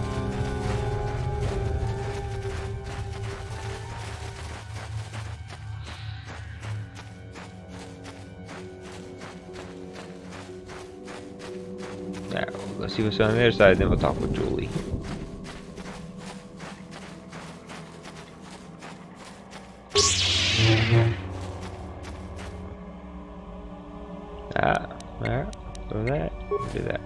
Now, let's see what's on the other side, then we'll talk with Julie. Alright, so that, do that.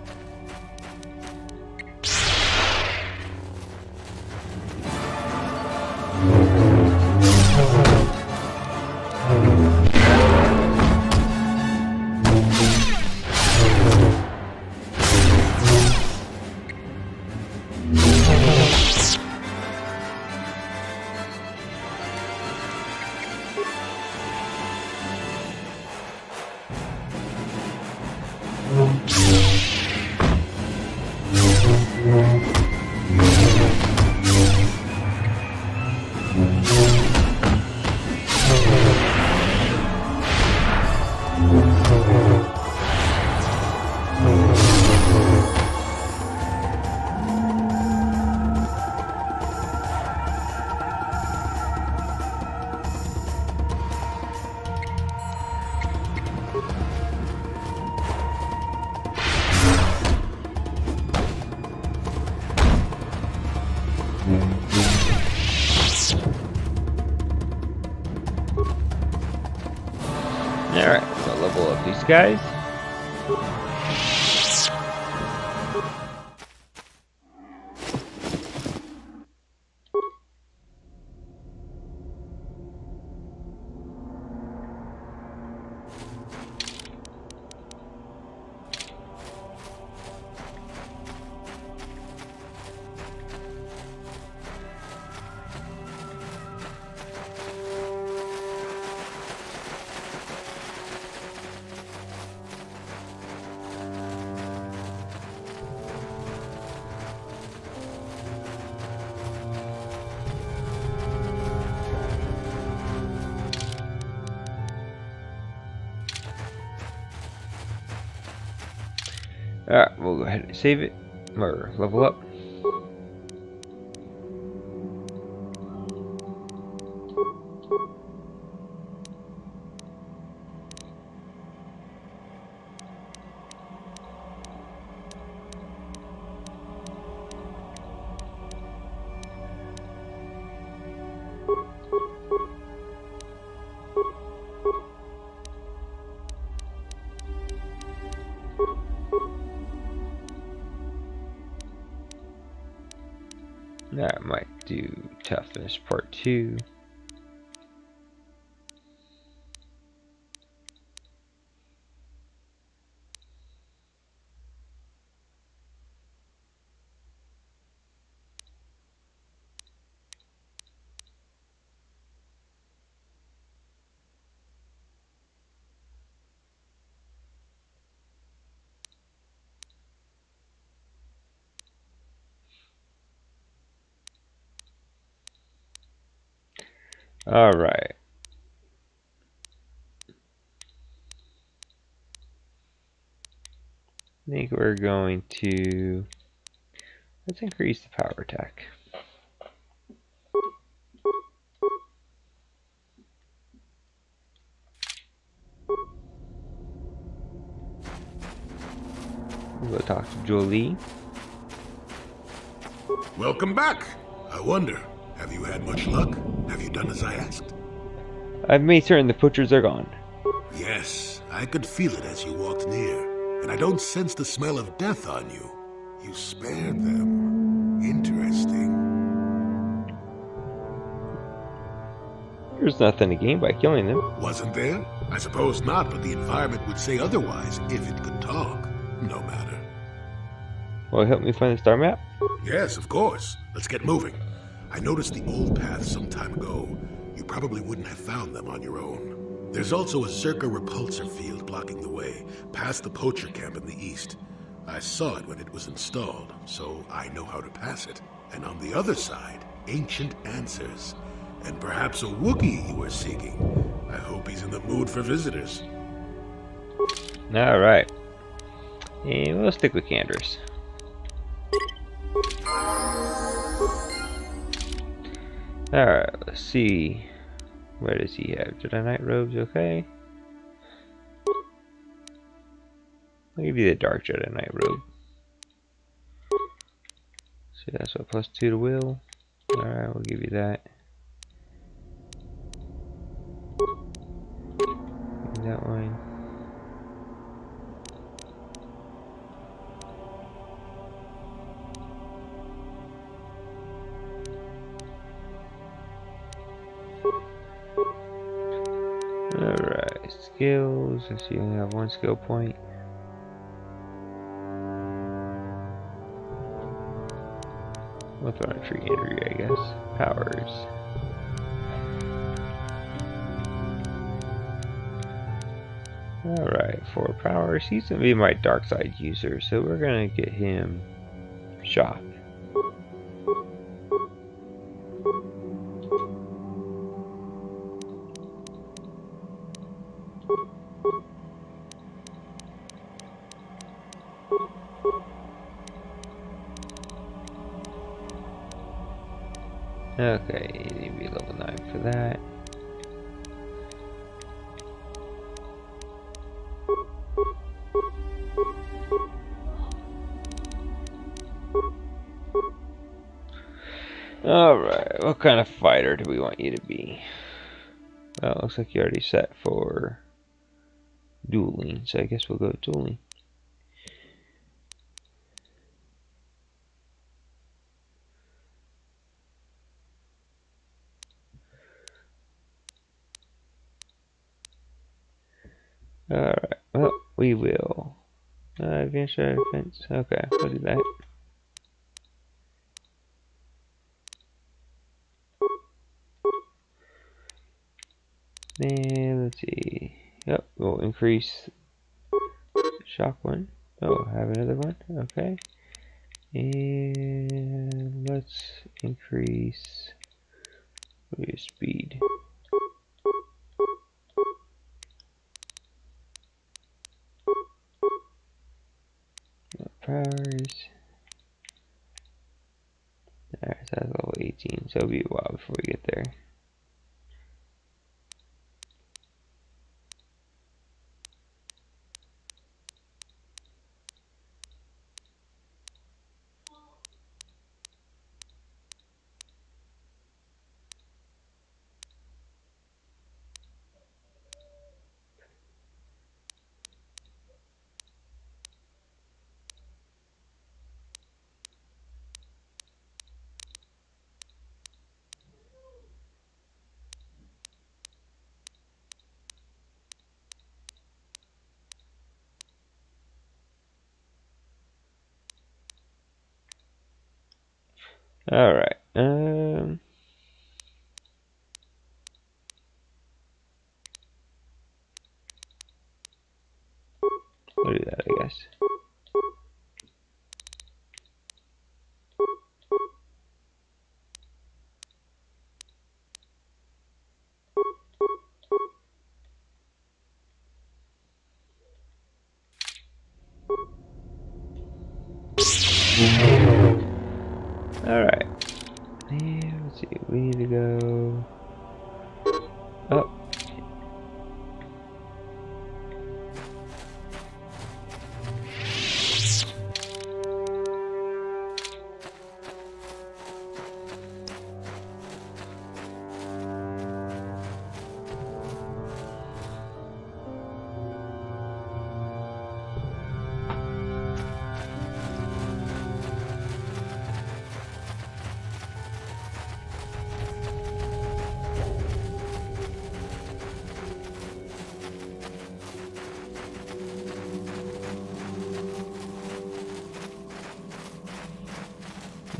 Alright, so level up these guys. Alright, we'll go ahead and save it, or level up. That might do toughness part 2. Alright. I think we're going to, let's increase the power attack. We'll go talk to Jolie. Welcome back. I wonder, have you had much luck? Have you done as I asked? I've made certain the poachers are gone. Yes, I could feel it as you walked near, and I don't sense the smell of death on you. You spared them. Interesting. There's nothing to gain by killing them. Wasn't there? I suppose not, but the environment would say otherwise if it could talk. No matter. Will it help me find the star map? Yes, of course. Let's get moving. I noticed the old path some time ago. You probably wouldn't have found them on your own. There's also a Zerka repulsor field blocking the way, past the poacher camp in the east. I saw it when it was installed, so I know how to pass it. And on the other side, ancient answers. And perhaps a Wookiee you were seeking. I hope he's in the mood for visitors. Alright. And we'll stick with Candace. Alright, let's see. What does he have? Jedi Knight robes, okay. I'll give you the Dark Jedi Knight robe. See, that's what, +2 to will. Alright, we'll give you that. That one. Alright, skills. I see you only have 1 skill point. What's on a tree injury, I guess. Powers. Alright, for powers, he's gonna be my dark side user, so we're gonna get him shock. Okay, you need to be level 9 for that. Alright, what kind of fighter do we want you to be? Well, it looks like you already set for dueling. So I guess we'll go dueling. Alright, well, we will. Advanced defense. Okay, we'll do that. And let's see. Yep, we'll increase shock one. Oh, have another one. Okay. And let's increase speed. Powers. Alright, so that's level 18, so it'll be a while before we get there. Alright, we'll do that, I guess. Alright. And let's see, we need to go up.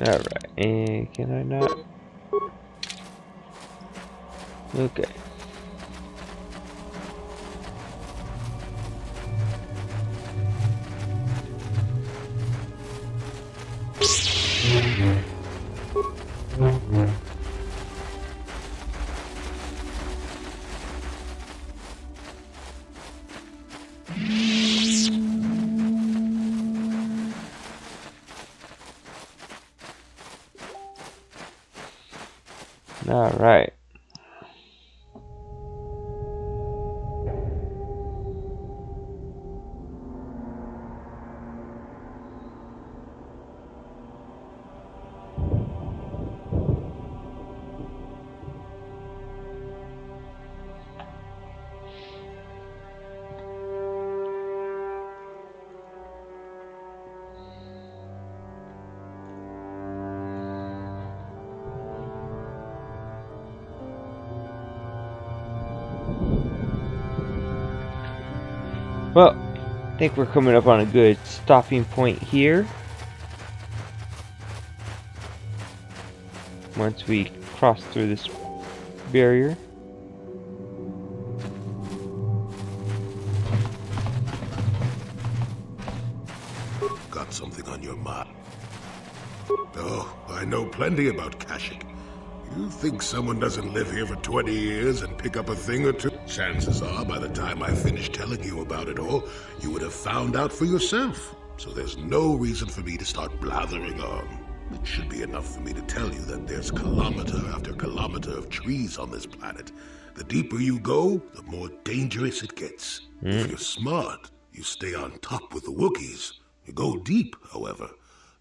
Alright, and can I not? Okay. All right. Well, I think we're coming up on a good stopping point here. Once we cross through this barrier. Got something on your mind? Oh, I know plenty about Kashyyyk. You think someone doesn't live here for 20 years and pick up a thing or two? Chances are, by the time I finish telling you about it all, you would have found out for yourself. So there's no reason for me to start blathering on. It should be enough for me to tell you that there's kilometer after kilometer of trees on this planet. The deeper you go, the more dangerous it gets. If you're smart, you stay on top with the Wookiees. You go deep, however,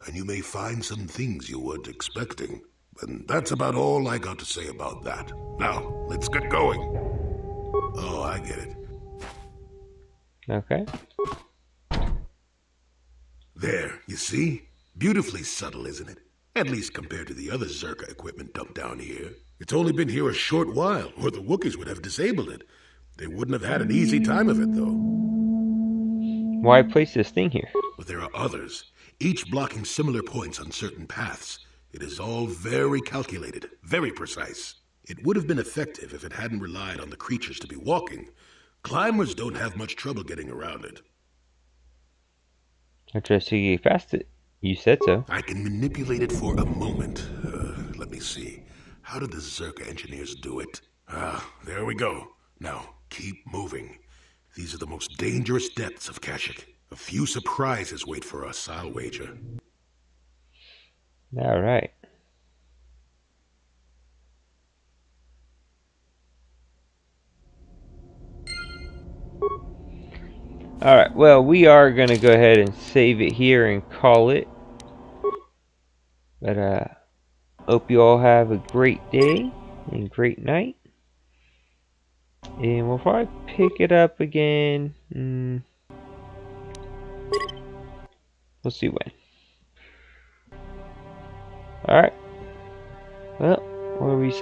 and you may find some things you weren't expecting. And that's about all I got to say about that. Now, let's get going. Oh, I get it. Okay. There, you see? Beautifully subtle, isn't it? At least compared to the other Zerka equipment dumped down here. It's only been here a short while, or the Wookiees would have disabled it. They wouldn't have had an easy time of it, though. Why place this thing here? But there are others, each blocking similar points on certain paths. It is all very calculated, very precise. It would have been effective if it hadn't relied on the creatures to be walking. Climbers don't have much trouble getting around it. I try to see fast it. You said so. I can manipulate it for a moment. Let me see. How did the Zerka engineers do it? There we go. Now, keep moving. These are the most dangerous depths of Kashyyyk. A few surprises wait for us, I'll wager. All right. Alright, well, we are going to go ahead and save it here and call it. But, hope you all have a great day and great night. And we'll probably pick it up again. We'll see when. Alright. Well, what are we saying?